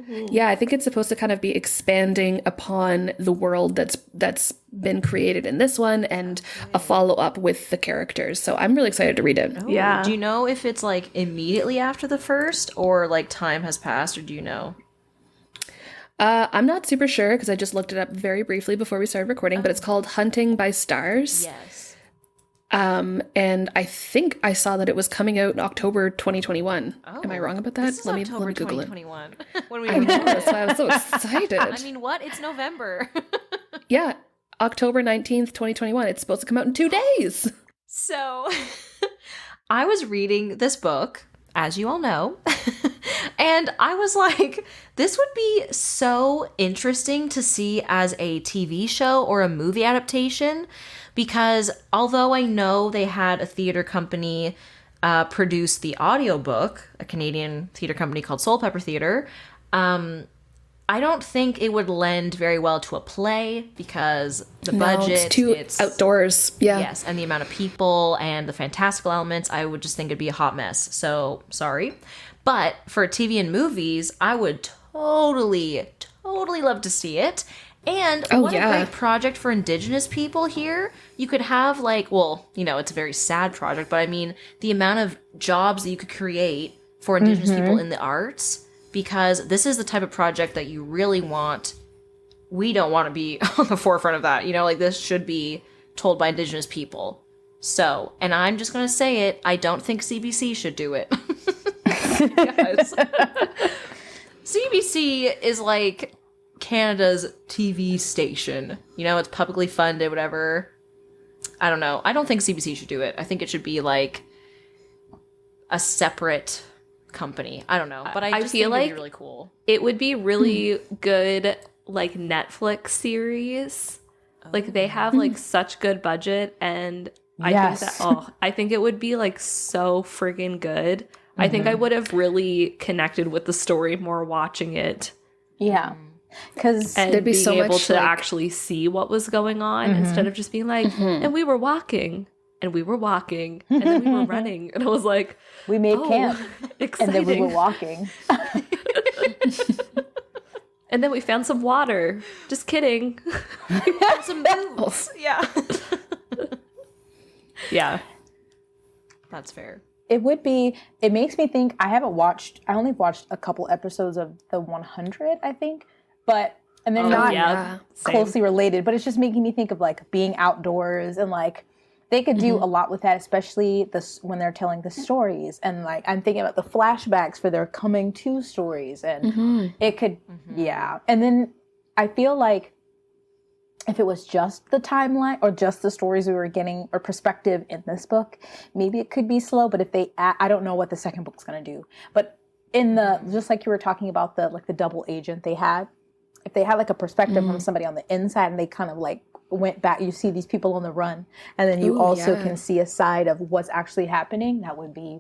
Yeah, I think it's supposed to kind of be expanding upon the world that's been created in this one, and a follow-up with the characters. So I'm really excited to read it. Yeah. Do you know if it's like immediately after the first, or like time has passed, or do you know? I'm not super sure because I just looked it up very briefly before we started recording, but it's called Hunting by Stars. Yes. And I think I saw that it was coming out in October 2021. Am I wrong about that? This is Let me October Google it. 2021. When we I know, that's why I was so excited. I mean, what? It's November. Yeah, October 19th, 2021. It's supposed to come out in 2 days. So, I was reading this book, as you all know, and I was like, this would be so interesting to see as a TV show or a movie adaptation, because although I know they had a theater company produce the audiobook, a Canadian theater company called Soul Pepper Theater, I don't think it would lend very well to a play because the budget, it's too outdoors. Yeah. Yes, and the amount of people and the fantastical elements, I would just think it'd be a hot mess. So, sorry. But for TV and movies, I would totally love to see it. And what a great project for Indigenous people here. You could have like, well, you know, it's a very sad project, but I mean, the amount of jobs that you could create for Indigenous people in the arts, because this is the type of project that you really want. We don't want to be on the forefront of that. You know, like this should be told by Indigenous people. So, and I'm just going to say it, I don't think CBC should do it. Because CBC is like Canada's TV station. You know, it's publicly funded, whatever. I don't know. I don't think CBC should do it. I think it should be like a separate company. I don't know. But I just feel think like it'd be really cool. It would be really good, like, Netflix series. Like, they have, like, such good budget, and I think it would be, like, so friggin' good. I think I would have really connected with the story more watching it. Yeah. Because and There'd be being so able much, to like- actually see what was going on instead of just being like, and we were walking, and we were walking, and then we were running, and I was like, we made oh, camp, exciting. and then we were walking. And then we found some water. Just kidding. Some boots. Yeah. Yeah. That's fair. It makes me think, I only watched a couple episodes of the 100, I think, and they're not yeah. Same. closely related, but it's just making me think of like being outdoors, and like they could do a lot with that, especially when they're telling the stories. And like, I'm thinking about the flashbacks for their coming to stories, and it could, yeah. And then I feel like if it was just the timeline or just the stories we were getting or perspective in this book, maybe it could be slow. But if I don't know what the second book's going to do. But just like you were talking about the double agent they had, if they had like a perspective from somebody on the inside and they kind of like went back, you see these people on the run, and then you can see a side of what's actually happening. That would be,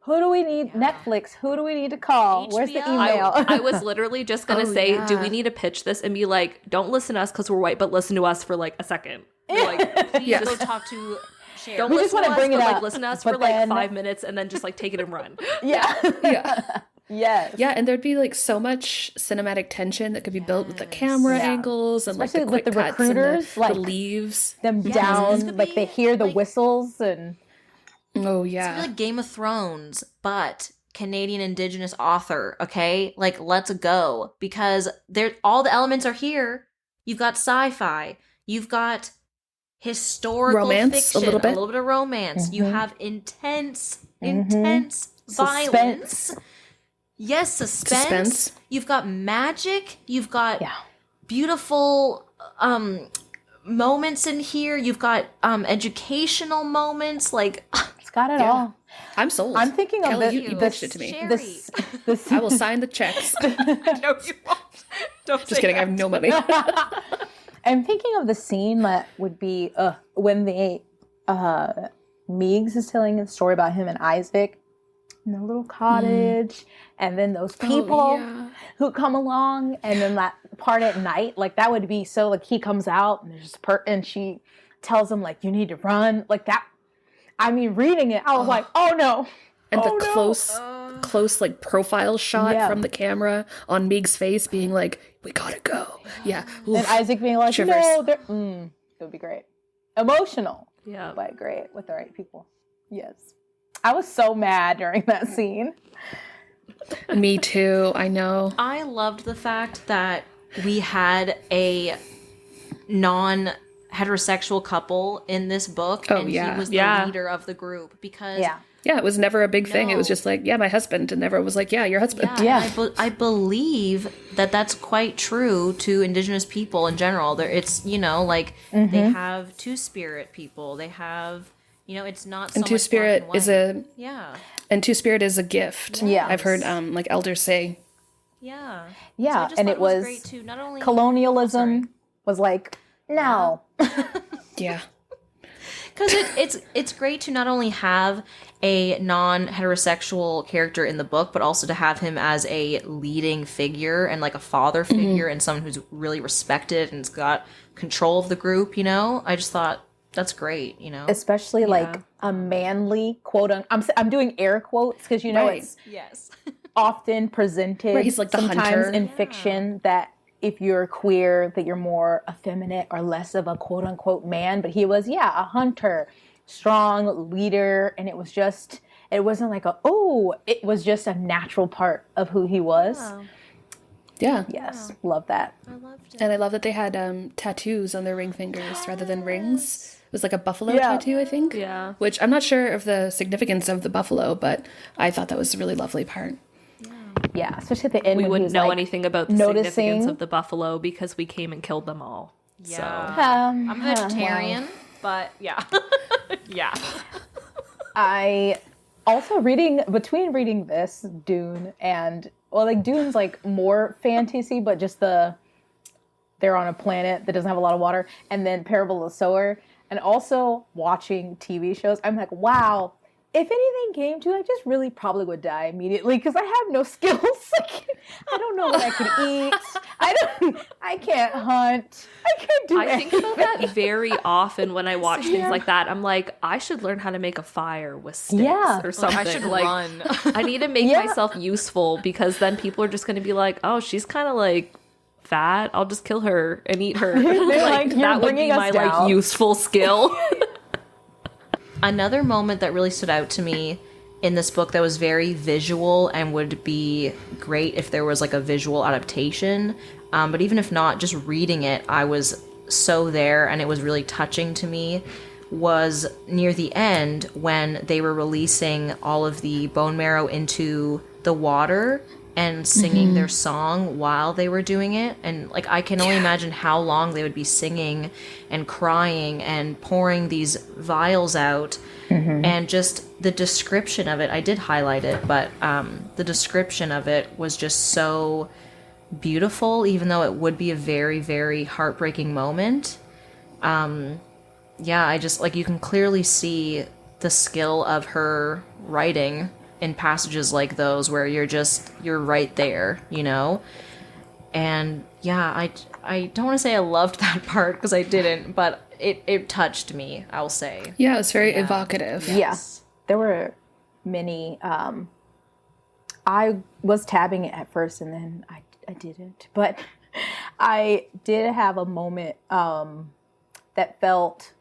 who do we need? Netflix, who do we need to call? Where's the email? I was literally just going to say, do we need to pitch this and be like, don't listen to us because we're white, but listen to us for like a second. Like, Please go talk to Cherie. don't We listen just to wanna us, bring it but like up, listen to us but for like then- 5 minutes and then just like take it and run. Yeah. Yeah. Yes. Yeah, and there'd be like so much cinematic tension that could be built with the camera Yeah. angles and Especially like the with quick the cuts and recruiters, the like- leaves. Them this down, could like be, they hear the like- whistles and. Oh It's yeah. like Game of Thrones, but Canadian Indigenous author, okay? Like, let's go. Because all the elements are here. You've got sci-fi. You've got historical Romance, fiction. a little bit. of romance. You have intense Suspense. violence. Yes, suspense. You've got magic. You've got beautiful moments in here. You've got educational moments. Like, It's got it all. I'm sold. I'm thinking of Kelly, this. you pitched it to me. Cherie. This I will sign the checks. no, you won't. Don't Just kidding, I have no money. I'm thinking of the scene that would be when Meigs is telling a story about him and Isaac in the little cottage, and then those people who come along, and then that part at night, like that would be so like he comes out and there's and she tells him like you need to run, like that. I mean, reading it, I was like, oh no. And Oh, the no. close like profile shot Yeah. from the camera on Meig's face being like, we gotta go. Yeah. And Oof. Isaac being like, Shivers. no, it would be great. Emotional, Yeah. but great with the right people. Yes. I was so mad during that scene. Me too, I know. I loved the fact that we had a non-heterosexual couple in this book, Oh, and yeah. he was the Yeah. leader of the group because Yeah, it was never a big thing. It was No. just like, yeah, my husband. And everyone was like, yeah, your husband. Yeah. I believe that that's quite true to Indigenous people in general. It's like they have two-spirit people. They have it's not so And much two-spirit black is and white. and two-spirit is a gift. Yeah. I've heard like elders say. Yeah. Yeah, So I just and thought it was great too. Not only colonialism was like, no. Yeah. because it's great to not only have a non-heterosexual character in the book, but also to have him as a leading figure and like a father figure and someone who's really respected and's got control of the group. I just thought that's great. Especially like a manly quote. I'm doing air quotes because Right. it's Yes. often presented Right, he's like the sometimes hunter. in fiction that if you're queer that you're more effeminate or less of a quote unquote man, but he was a hunter, strong leader, and it wasn't like it was just a natural part of who he was. Yeah. Yes, love that. I loved it. And I love that they had tattoos on their ring fingers rather than rings. It was like a buffalo Yeah. tattoo, I think. Yeah. Which I'm not sure of the significance of the buffalo, but I thought that was a really lovely part. Yeah, especially at the end We when he wouldn't was know like, anything about the significance noticing- of the buffalo because we came and killed them all. So I'm a vegetarian, but yeah. Yeah. I also between reading this Dune and Dune's like more fantasy, but just they're on a planet that doesn't have a lot of water, and then Parable of the Sower, and also watching TV shows. I'm like, wow, if anything came to, I just really probably would die immediately because I have no skills. Like, I don't know what I could eat. I can't hunt. I can't do anything. think about that very often when I watch things like that. I'm like, I should learn how to make a fire with sticks or something. I should like, run. I need to make myself useful because then people are just going to be like, oh, she's kind of like fat. I'll just kill her and eat her. like, that would be my like useful skill. Another moment that really stood out to me in this book that was very visual and would be great if there was like a visual adaptation. But even if not, just reading it, I was so there and it was really touching to me, was near the end when they were releasing all of the bone marrow into the water and singing their song while they were doing it. And like, I can only imagine how long they would be singing and crying and pouring these vials out. And just the description of it, I did highlight it, but the description of it was just so beautiful, even though it would be a very, very heartbreaking moment. I just, like, you can clearly see the skill of her writing in passages like those where you're right there, you know? And yeah, I don't want to say I loved that part because I didn't, but it touched me, I'll say. Yeah, it's very evocative. Yes. Yeah. There were many, I was tabbing it at first and then I didn't, but I did have a moment that felt,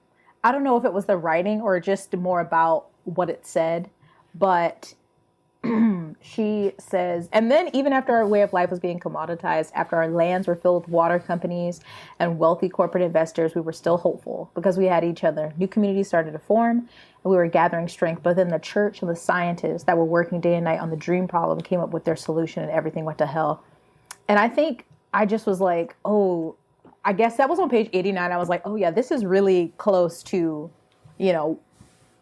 I don't know if it was the writing or just more about what it said, but she says, and then even after our way of life was being commoditized, after our lands were filled with water companies and wealthy corporate investors, we were still hopeful because we had each other. New communities started to form and we were gathering strength. But then the church and the scientists that were working day and night on the dream problem came up with their solution and everything went to hell. And I think I just was like, oh, I guess that was on page 89. I was like, oh yeah, this is really close to, you know,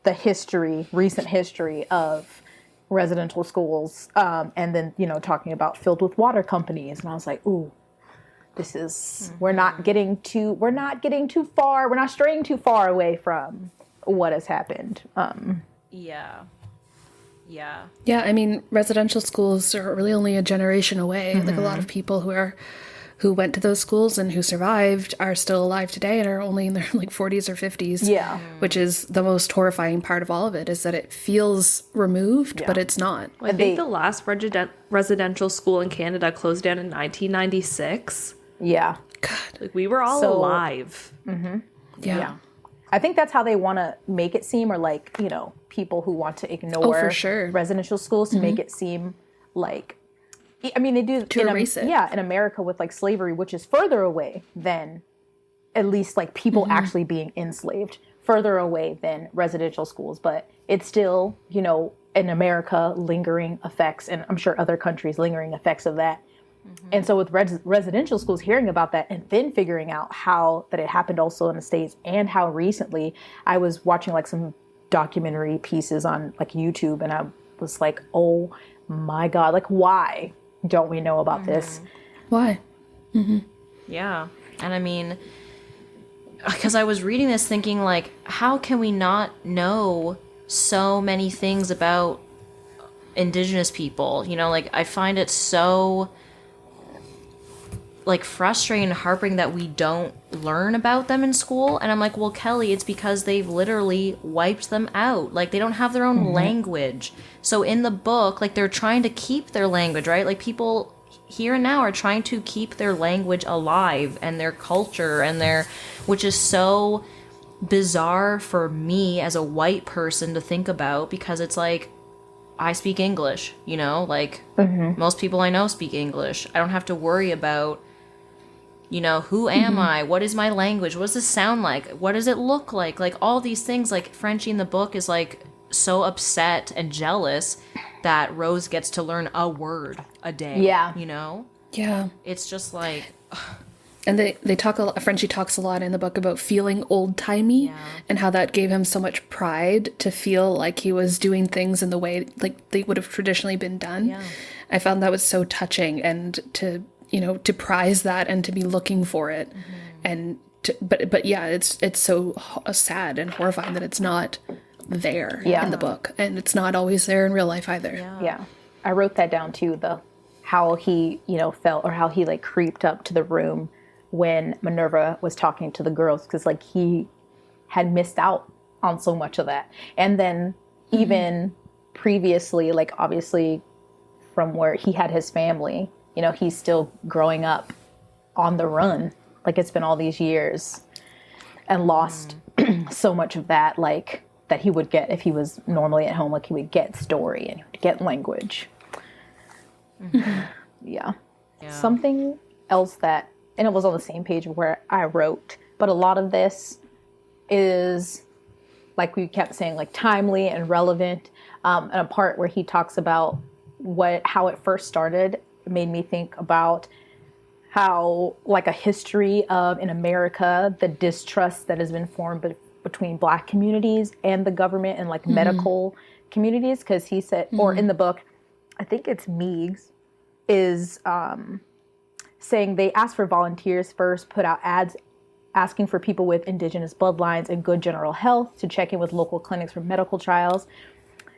the history, recent history of residential schools, and then, you know, talking about filled with water companies. And I was like, ooh, this is, we're not getting too far. We're not straying too far away from what has happened. Yeah. Yeah, I mean, residential schools are really only a generation away. Like, a lot of people who went to those schools and who survived are still alive today and are only in their like 40s or 50s. Yeah. Which is the most horrifying part of all of it, is that it feels removed, but it's not. I think the last residential school in Canada closed down in 1996. Yeah. God. Like, we were all alive. Yeah. I think that's how they want to make it seem, or like, you know, people who want to ignore for sure. residential schools to make it seem like, I mean, they do to erase it. Yeah, in America with like slavery, which is further away than at least like people actually being enslaved, further away than residential schools, but it's still, you know, in America, lingering effects, and I'm sure other countries lingering effects of that. And so with residential schools, hearing about that and then figuring out how that it happened also in the States, and how recently I was watching like some documentary pieces on like YouTube, and I was like, oh my God, like, why don't we know about this? Why? Yeah. And I mean, because I was reading this thinking, like, how can we not know so many things about Indigenous people? You know, like, I find it so, like, frustrating and heartbreaking that we don't learn about them in school. And I'm like, well, Kelly, it's because they've literally wiped them out. Like, they don't have their own language. So in the book, like, they're trying to keep their language, right? Like, people here and now are trying to keep their language alive and their culture and their, which is so bizarre for me as a white person to think about, because it's like, I speak English, you know, like most people I know speak English. I don't have to worry about, you know, who am I? What is my language? What does this sound like? What does it look like? Like, all these things. Like, Frenchie in the book is like so upset and jealous that Rose gets to learn a word a day. Yeah. You know? Yeah. It's just like, And they talk a lot, Frenchie talks a lot in the book about feeling old-timey, and how that gave him so much pride to feel like he was doing things in the way like they would have traditionally been done. Yeah. I found that was so touching, and to, you know, to prize that and to be looking for it. And to, but yeah, it's so sad and horrifying that it's not there Yeah. in the book, and it's not always there in real life either. Yeah. I wrote that down too, how he, felt, or how he like creeped up to the room when Minerva was talking to the girls, because like he had missed out on so much of that. And then even previously, like obviously from where he had his family, he's still growing up on the run. Like it's been all these years, and lost so much of that, like that he would get if he was normally at home. Like he would get story and he would get language. Yeah. Something else that, and it was on the same page where I wrote, but a lot of this is, like we kept saying, like timely and relevant. And a part where he talks about how it first started made me think about how, like, a history of, in America, the distrust that has been formed between Black communities and the government and like medical communities. Because he said, or in the book, I think it's Meigs, is saying they asked for volunteers first, put out ads asking for people with Indigenous bloodlines and good general health to check in with local clinics for medical trials.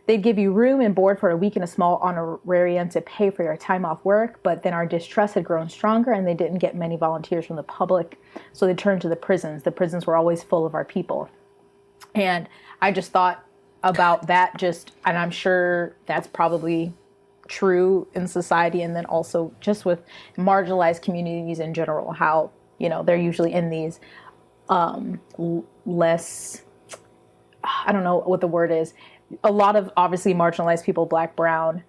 They'd give you room and board for a week and a small honorarium to pay for your time off work, but then our distrust had grown stronger and they didn't get many volunteers from the public, so they turned to the prisons. The prisons were always full of our people. And I just thought about that, and I'm sure that's probably true in society, and then also just with marginalized communities in general, how, they're usually in these less, I don't know what the word is, a lot of obviously marginalized people, Black, brown,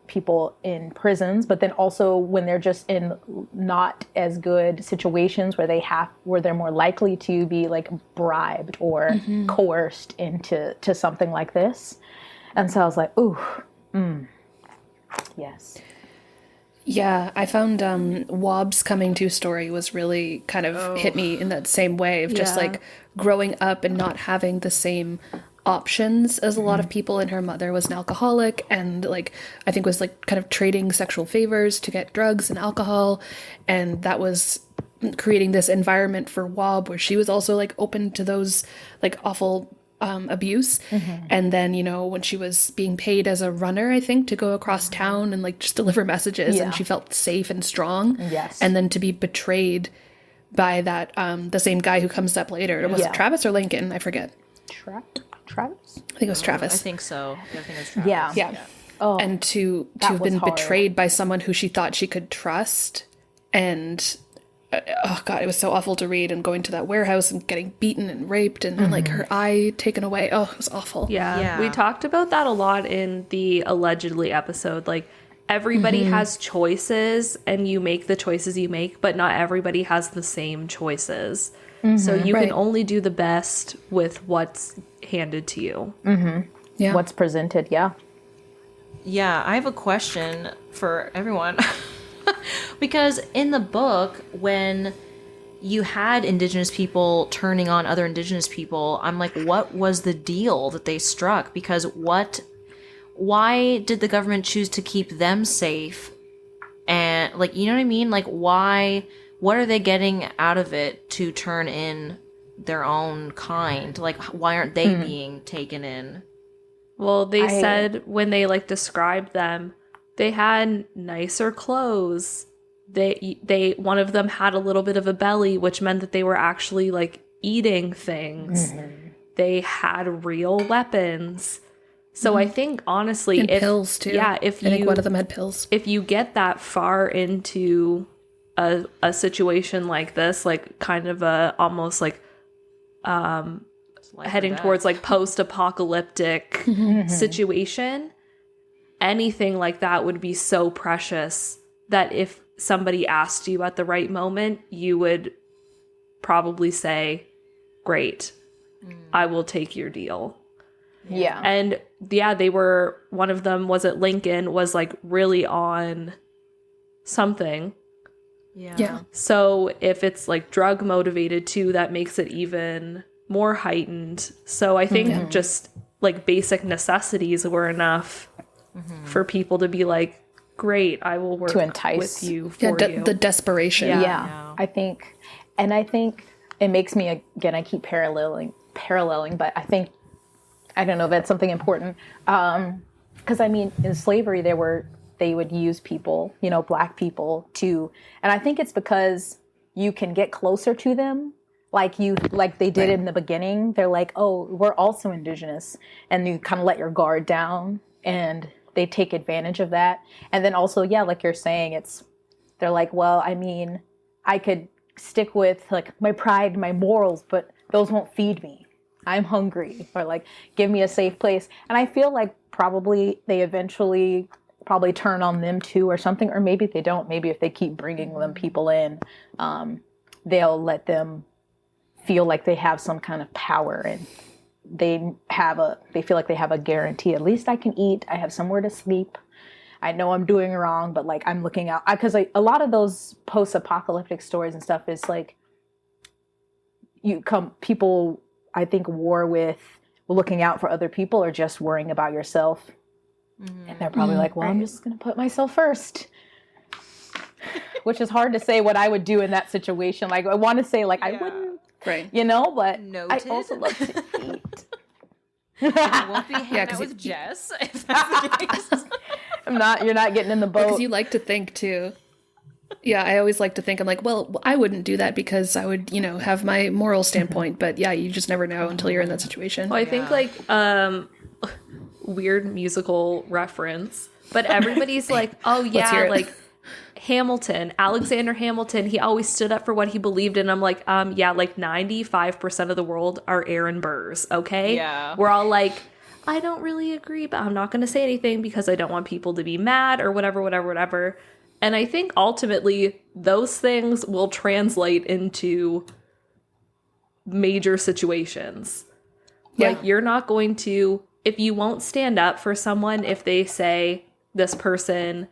people in prisons, but then also when they're just in not as good situations where they're more likely to be like bribed or coerced into something like this. And so I was like, ooh, yes. Yeah, I found Wobb's coming to story was really kind of hit me in that same way of just like growing up and not having the same options as a lot of people, and her mother was an alcoholic and like I think was like kind of trading sexual favors to get drugs and alcohol, and that was creating this environment for Wob where she was also like open to those like awful abuse. And then when she was being paid as a runner, I think, to go across town and like just deliver messages, and she felt safe and strong. And then to be betrayed by that the same guy who comes up later. Was it Travis or Lincoln? I forget. Travis? I think it was Travis. I think so. I think it's Travis. Yeah. Oh, and to have been betrayed by someone who she thought she could trust, and oh god, it was so awful to read, and going to that warehouse and getting beaten and raped and like her eye taken away. Oh, it was awful. Yeah. We talked about that a lot in the allegedly episode. Like everybody has choices and you make the choices you make, but not everybody has the same choices. So you can only do the best with what's handed to you. Yeah. What's presented. Yeah, I have a question for everyone. Because in the book, when you had Indigenous people turning on other Indigenous people, I'm like, what was the deal that they struck? Because why did the government choose to keep them safe? And like, you know what I mean? Like, what are they getting out of it to turn in their own kind? Like, why aren't they being taken in? Well, they said when they like described them, they had nicer clothes. They one of them had a little bit of a belly, which meant that they were actually like eating things. They had real weapons. So I think honestly, and pills too. Yeah, I think one of them had pills. If you get that far into a situation like this, like kind of a almost like heading towards like post-apocalyptic situation, anything like that would be so precious that if somebody asked you at the right moment, you would probably say, great, I will take your deal. Yeah. And they were, one of them, was it Lincoln, was like really on something. Yeah. So if it's like drug motivated too, that makes it even more heightened. So I think just like basic necessities were enough for people to be like, great, I will work to entice with you for you. The desperation. Yeah. I think it makes me, again, I keep paralleling, but I think I don't know, that's something important. Because I mean, in slavery, they would use people, Black people and I think it's because you can get closer to them, like they did in the beginning. They're like, oh, we're also Indigenous, and you kind of let your guard down, and they take advantage of that. And then also, yeah, like you're saying, they're like, well, I mean, I could stick with like my pride, my morals, but those won't feed me. I'm hungry, or like, give me a safe place. And I feel like probably they eventually probably turn on them too or something, or maybe they don't. Maybe if they keep bringing them people in, they'll let them feel like they have some kind of power, and they feel like they have a guarantee. At least I can eat. I have somewhere to sleep. I know I'm doing wrong, but like I'm looking out, because like, a lot of those post-apocalyptic stories and stuff is like people, I think, war with looking out for other people or just worrying about yourself. And they're probably like, well, I'm just going to put myself first. Which is hard to say what I would do in that situation. Like, I want to say, like, I wouldn't, but Noted. I also love to eat. You won't be hanging out with Jess, if that's the case. You're not getting in the boat. Because you like to think, too. Yeah, I always like to think, I'm like, well, I wouldn't do that because I would, have my moral standpoint. But yeah, you just never know until you're in that situation. Well, I think like weird musical reference, but everybody's like, oh yeah, like Hamilton, Alexander Hamilton, he always stood up for what he believed in. I'm like, yeah, like 95% of the world are Aaron Burrs, okay? Yeah. We're all like, I don't really agree, but I'm not going to say anything because I don't want people to be mad or whatever. And I think ultimately those things will translate into major situations. Yeah. Like, you're not going to, if you won't stand up for someone, if they say this person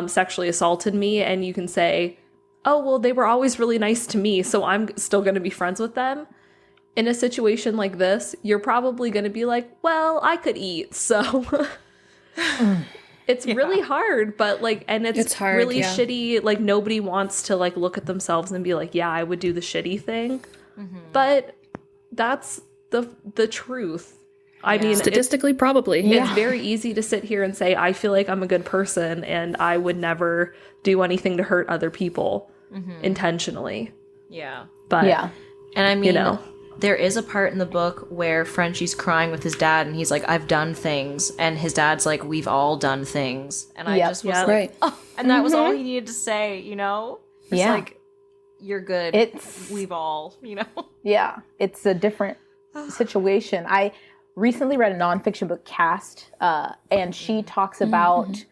sexually assaulted me, and you can say, oh, well, they were always really nice to me, so I'm still going to be friends with them. In a situation like this, you're probably going to be like, well, I could eat, so it's really hard, but like, and it's hard, really shitty. Like, nobody wants to like look at themselves and be like, yeah, I would do the shitty thing. But that's the truth. I mean, statistically, probably. It's very easy to sit here and say, I feel like I'm a good person and I would never do anything to hurt other people intentionally. Yeah. But, and I mean, there is a part in the book where Frenchie's crying with his dad and he's like, I've done things. And his dad's like, we've all done things. And I just was like, oh, and that was all he needed to say, It's like, you're good. We've all, Yeah, it's a different situation. I recently read a nonfiction book, Caste, and she talks about,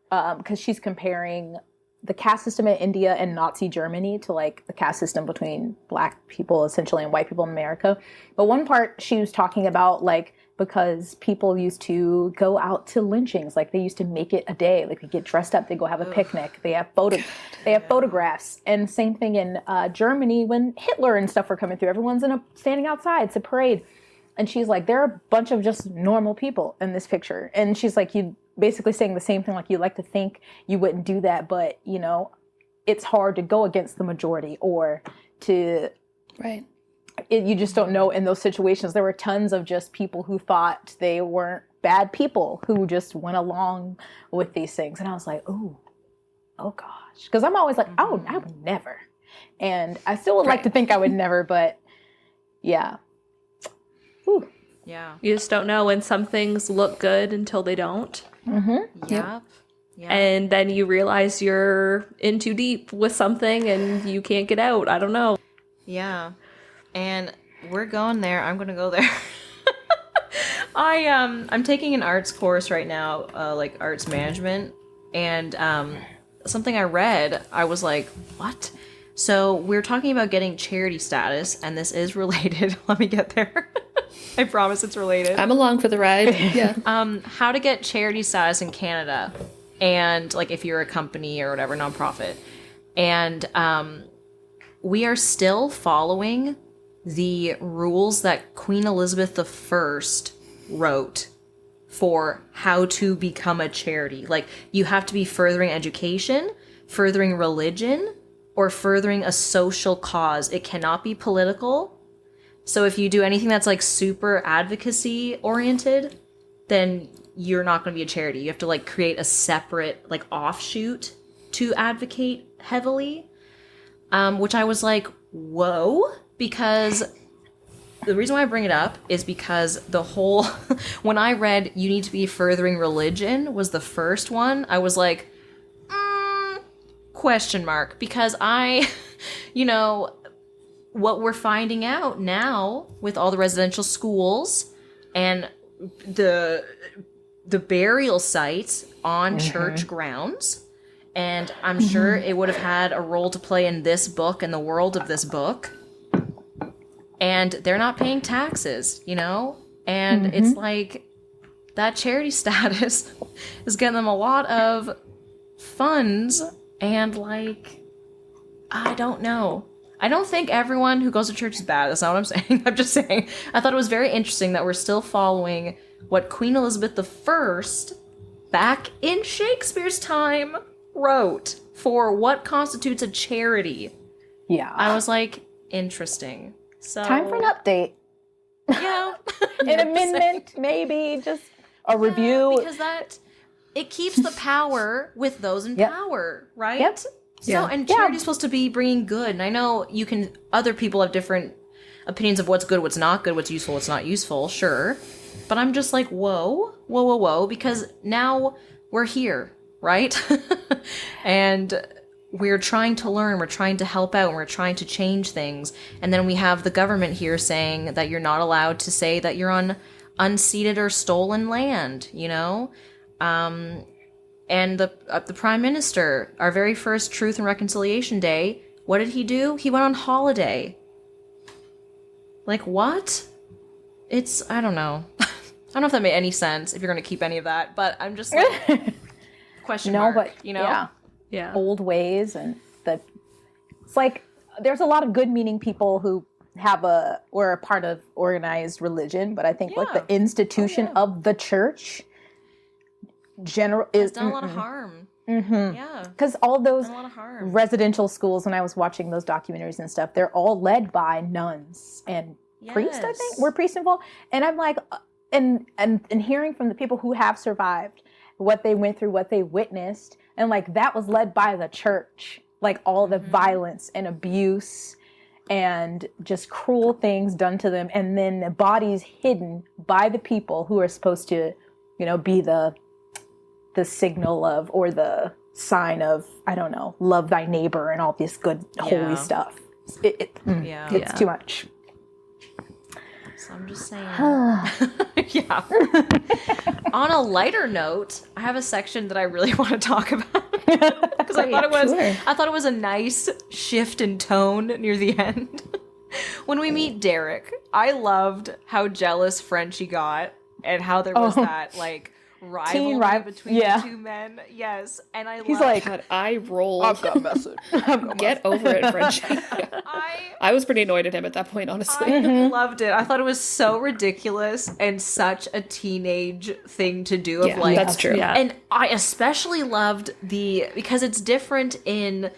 because she's comparing the caste system in India and Nazi Germany to like the caste system between Black people essentially and white people in America. But one part she was talking about, like, because people used to go out to lynchings, like they used to make it a day, like they get dressed up, they go have a picnic, they have photographs. And same thing in Germany when Hitler and stuff were coming through, everyone's standing outside, it's a parade. And she's like, there are a bunch of just normal people in this picture. And she's like, you basically saying the same thing, like you like to think you wouldn't do that, but it's hard to go against the majority or to, you just don't know in those situations. There were tons of just people who thought they weren't bad people who just went along with these things. And I was like, oh gosh. Because I'm always like, oh, I would never. And I still would like to think I would never, but yeah. Whew. Yeah. You just don't know, when some things look good until they don't. Yeah. And then you realize you're in too deep with something and you can't get out. I don't know. Yeah. And we're going there. I'm going to go there. I'm taking an arts course right now, like arts management. And something I read, I was like, what? So we're talking about getting charity status, and this is related. Let me get there. I promise it's related. I'm along for the ride. Yeah. How to get charity status in Canada, and like if you're a company or whatever, nonprofit. And we are still following the rules that Queen Elizabeth I wrote for how to become a charity. Like, you have to be furthering education, furthering religion, or furthering a social cause. It cannot be political. So if you do anything that's like super advocacy oriented, then you're not going to be a charity. You have to like create a separate like offshoot to advocate heavily, which I was like, whoa, because the reason why I bring it up is because the whole, when I read You Need to Be Furthering Religion was the first one, I was like, question mark, because I, you know, what we're finding out now with all the residential schools and the burial sites on church grounds, and I'm sure it would have had a role to play in this book and the world of this book, and they're not paying taxes, you know, and it's like that charity status is getting them a lot of funds, and like, I don't know. I don't think everyone who goes to church is bad. That's not what I'm saying. I'm just saying I thought it was very interesting that we're still following what Queen Elizabeth I, back in Shakespeare's time, wrote for what constitutes a charity. Yeah. I was like, interesting. So Time for an update. Yeah. An amendment, maybe, just a review. Because that, it keeps the power with those in power, right? Yep. So, and charity's supposed to be bringing good. And I know other people have different opinions of what's good, what's not good, what's useful, what's not useful, sure. But I'm just like, whoa, because now we're here, right? And we're trying to learn, we're trying to help out, and we're trying to change things. And then we have the government here saying that you're not allowed to say that you're on unceded or stolen land, you know? And the Prime Minister, our very first Truth and Reconciliation Day, what did he do? He went on holiday. Like, what? I don't know. I don't know if that made any sense, if you're going to keep any of that, but I'm just like, question mark, but, you know? Yeah. Old ways, and it's like, there's a lot of good-meaning people who were a part of organized religion, but I think like the institution of the church It's done a lot of harm. Yeah. Because all those Done a lot of harm. residential schools, when I was watching those documentaries and stuff, they're all led by nuns and priests, I think. Were priests involved? And I'm like, and hearing from the people who have survived, what they went through, what they witnessed, and like that was led by the church. Like all the violence and abuse and just cruel things done to them, and then the bodies hidden by the people who are supposed to, you know, be the signal of, or the sign of, I don't know, love thy neighbor and all this good holy stuff. It's too much. So I'm just saying. Yeah. On a lighter note, I have a section that I really want to talk about because I thought it was a nice shift in tone near the end. When we meet Derek, I loved how jealous Frenchie got and how there was that like rivalry between the two men. Yes, and He's like, God, I rolled. I've got a message. Get over it, Frenchie. I was pretty annoyed at him at that point, honestly. I loved it. I thought it was so ridiculous and such a teenage thing to do. Of like, that's true. Yeah. And I especially loved because it's different in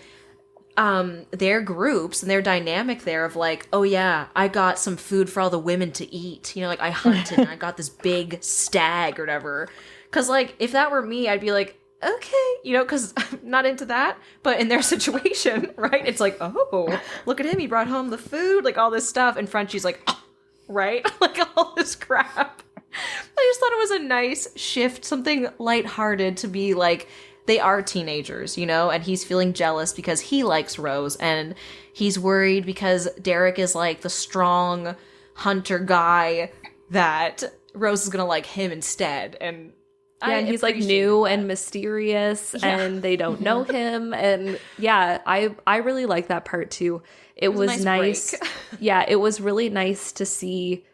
their groups and their dynamic there of like, oh yeah, I got some food for all the women to eat. You know, like I hunted and I got this big stag or whatever. Because like, if that were me, I'd be like, okay, you know, because I'm not into that. But in their situation, right, it's like, oh, look at him, he brought home the food, like all this stuff. And Frenchie's like, oh, right, like all this crap. I just thought it was a nice shift, something lighthearted to be like, they are teenagers, you know, and he's feeling jealous because he likes Rose, and he's worried because Derek is like the strong hunter guy that Rose is gonna like him instead. And and he's like new and mysterious, and they don't know him. And I really like that part too. It was nice. Yeah, it was really nice to see.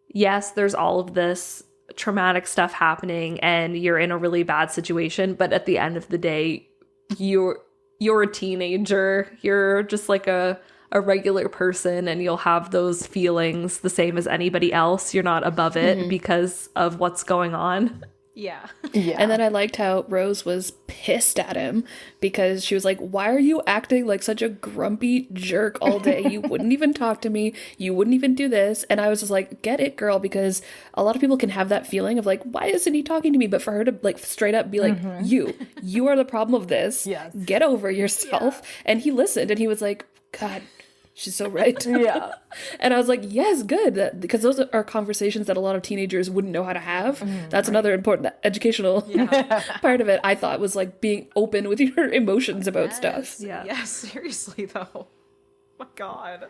Yes, there's all of this traumatic stuff happening and you're in a really bad situation, but at the end of the day, you're a teenager. You're just like a regular person, and you'll have those feelings the same as anybody else. You're not above it because of what's going on. Yeah. Yeah. And then I liked how Rose was pissed at him because she was like, why are you acting like such a grumpy jerk all day? You wouldn't even talk to me. You wouldn't even do this. And I was just like, get it, girl, because a lot of people can have that feeling of like, why isn't he talking to me? But for her to like straight up be like, you are the problem of this. Yes. Get over yourself. Yeah. And he listened and he was like, God, she's so right. Yeah. And I was like, yes, good. Because those are conversations that a lot of teenagers wouldn't know how to have. That's another important educational part of it. I thought was like being open with your emotions about stuff. Yeah. Yes, seriously though. Oh my God.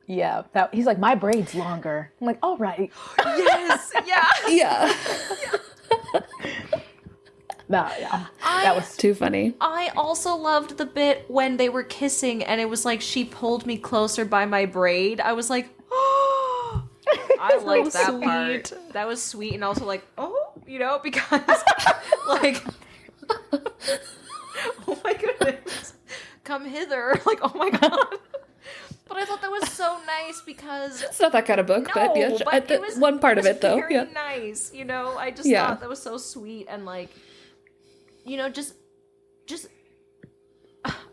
Yeah. He's like, my braid's longer. I'm like, all right. Yes. Yeah. Yeah. No, yeah. That was too funny. I also loved the bit when they were kissing and it was like she pulled me closer by my braid. I was like, oh, I liked that sweet. part. That was sweet and also like, oh, you know, because like, oh my goodness, come hither. Like, oh my God. But I thought that was so nice because it's not that kind of book, but yeah, but it was one part of it though. Very nice, you know. I just thought that was so sweet and like, you know, just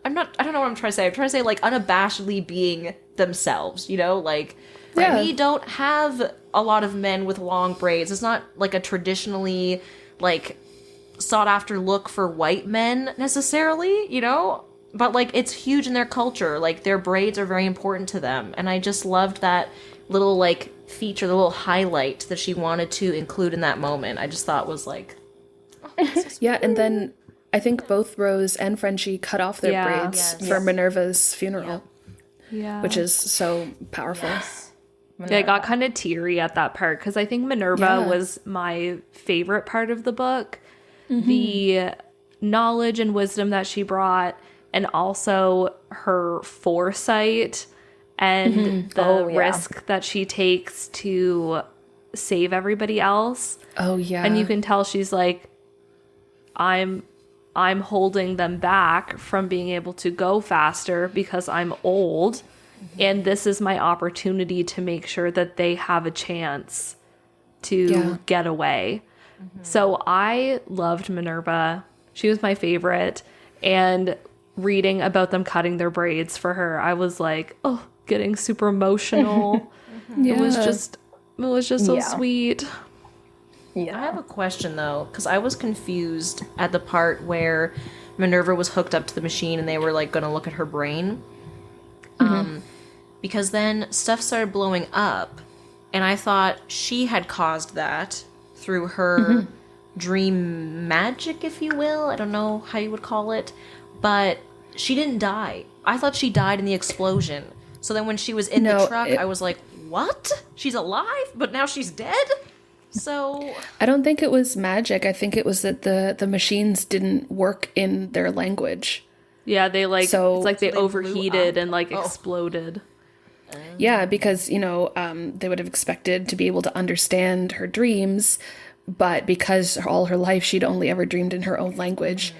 I don't know what I'm trying to say. I'm trying to say like unabashedly being themselves, you know, like we don't have a lot of men with long braids. It's not like a traditionally like sought after look for white men necessarily, you know, but like it's huge in their culture. Like their braids are very important to them. And I just loved that little like feature, the little highlight that she wanted to include in that moment. I just thought was like, yeah, and then I think both Rose and Frenchie cut off their braids for Minerva's funeral. Yeah. Which is so powerful. Yes. Yeah, I got kind of teary at that part because I think Minerva was my favorite part of the book. The knowledge and wisdom that she brought, and also her foresight and the risk that she takes to save everybody else. Oh, yeah. And you can tell she's like, I'm holding them back from being able to go faster because I'm old, and this is my opportunity to make sure that they have a chance to get away. So I loved Minerva. She was my favorite, and reading about them cutting their braids for her, I was like, oh, getting super emotional. It was just so sweet. Yeah. I have a question though, because I was confused at the part where Minerva was hooked up to the machine and they were like going to look at her brain. Because then stuff started blowing up, and I thought she had caused that through her dream magic, if you will. I don't know how you would call it, but she didn't die. I thought she died in the explosion. So then when she was in the truck, I was like, what? She's alive, but now she's dead? So I don't think it was magic. I think it was that the machines didn't work in their language. Yeah, they like it's like they overheated and like exploded. Yeah, because you know they would have expected to be able to understand her dreams, but because all her life she'd only ever dreamed in her own language,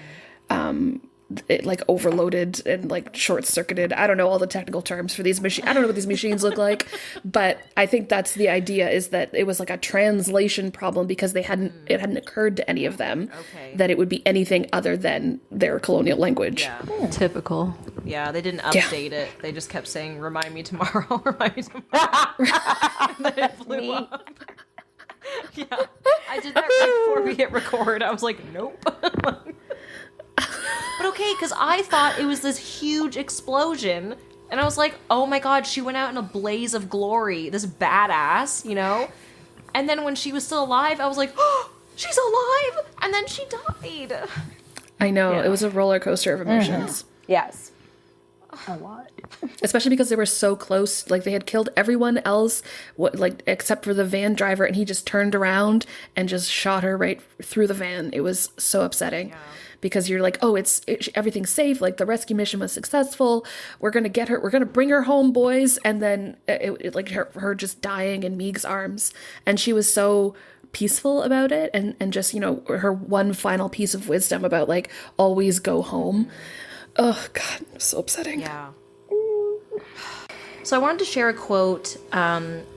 it like overloaded and like short-circuited. I don't know all the technical terms for these machines. I don't know what these machines look like, but I think that's the idea, is that it was like a translation problem because it hadn't occurred to any of them that it would be anything other than their colonial language. Yeah. Typical. Yeah, they didn't update it. They just kept saying, remind me tomorrow, remind me tomorrow. And then it blew up. Yeah, I did that right before we hit record. I was like, nope. But okay, because I thought it was this huge explosion, and I was like, oh my god, she went out in a blaze of glory, this badass, you know? And then when she was still alive, I was like, oh, she's alive! And then she died. I know, it was a roller coaster of emotions. Yes. A lot. Especially because they were so close. Like, they had killed everyone else, except for the van driver, and he just turned around and just shot her right through the van. It was so upsetting. Yeah. Because you're like, oh, everything's safe. Like, the rescue mission was successful. We're going to get her. We're going to bring her home, boys. And then her just dying in Meeg's arms. And she was so peaceful about it. And just, you know, her one final piece of wisdom about like, always go home. Oh, God, so upsetting. Yeah. So I wanted to share a quote.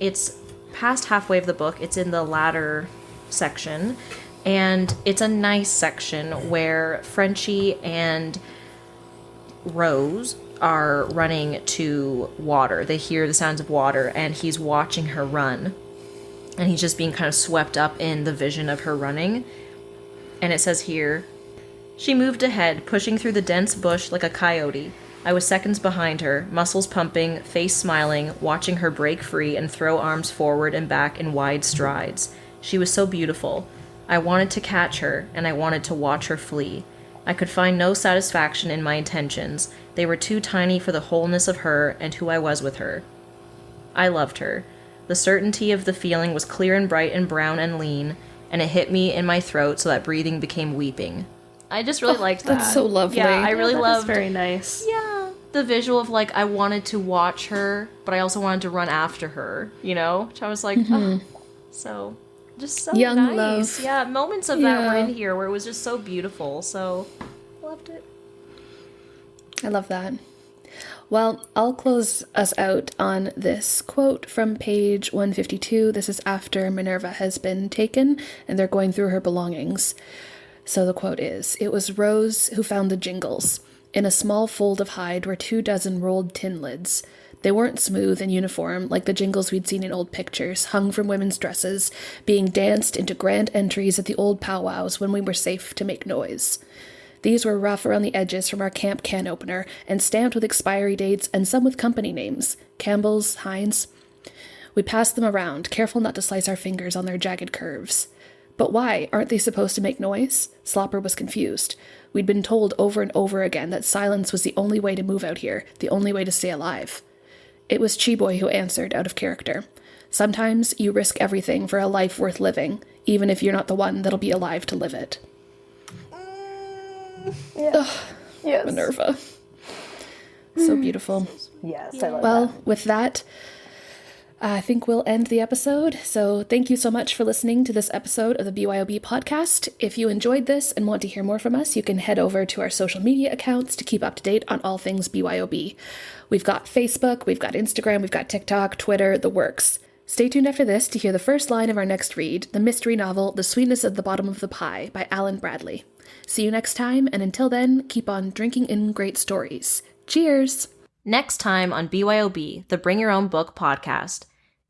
It's past halfway of the book. It's in the latter section. And it's a nice section where Frenchie and Rose are running to water. They hear the sounds of water, and he's watching her run. And he's just being kind of swept up in the vision of her running. And it says here, "She moved ahead, pushing through the dense bush like a coyote. I was seconds behind her, muscles pumping, face smiling, watching her break free and throw arms forward and back in wide strides. She was so beautiful. I wanted to catch her, and I wanted to watch her flee. I could find no satisfaction in my intentions. They were too tiny for the wholeness of her and who I was with her. I loved her. The certainty of the feeling was clear and bright and brown and lean, and it hit me in my throat so that breathing became weeping." I just really liked that. That's so lovely. Yeah, I really That is loved very nice. yeah, the visual of like I wanted to watch her, but I also wanted to run after her, you know? Which I was like, oh, so just so Young nice. love. Yeah, moments of that were Yeah. in here where it was just so beautiful. So loved it. I love that. Well, I'll close us out on this quote from page 152. This is after Minerva has been taken and they're going through her belongings. So the quote is, "It was Rose who found the jingles. In a small fold of hide were 24 rolled tin lids. They weren't smooth and uniform like the jingles we'd seen in old pictures, hung from women's dresses, being danced into grand entries at the old powwows when we were safe to make noise. These were rough around the edges from our camp can opener and stamped with expiry dates and some with company names, Campbell's, Heinz. We passed them around, careful not to slice our fingers on their jagged curves. But why? Aren't they supposed to make noise?" Slopper was confused. We'd been told over and over again that silence was the only way to move out here, the only way to stay alive. It was Cheeboy who answered, out of character. "Sometimes you risk everything for a life worth living, even if you're not the one that'll be alive to live it." Yes. Minerva. So beautiful. Yes, I love Well, with that, I think we'll end the episode. So thank you so much for listening to this episode of the BYOB podcast. If you enjoyed this and want to hear more from us, you can head over to our social media accounts to keep up to date on all things BYOB. We've got Facebook, we've got Instagram, we've got TikTok, Twitter, the works. Stay tuned after this to hear the first line of our next read, the mystery novel The Sweetness at the Bottom of the Pie by Alan Bradley. See you next time, and until then, keep on drinking in great stories. Cheers! Next time on BYOB, the Bring Your Own Book podcast.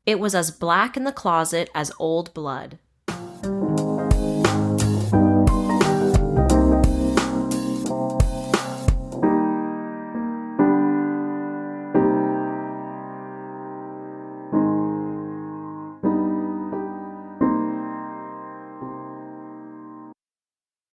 It was as black in the closet as old blood.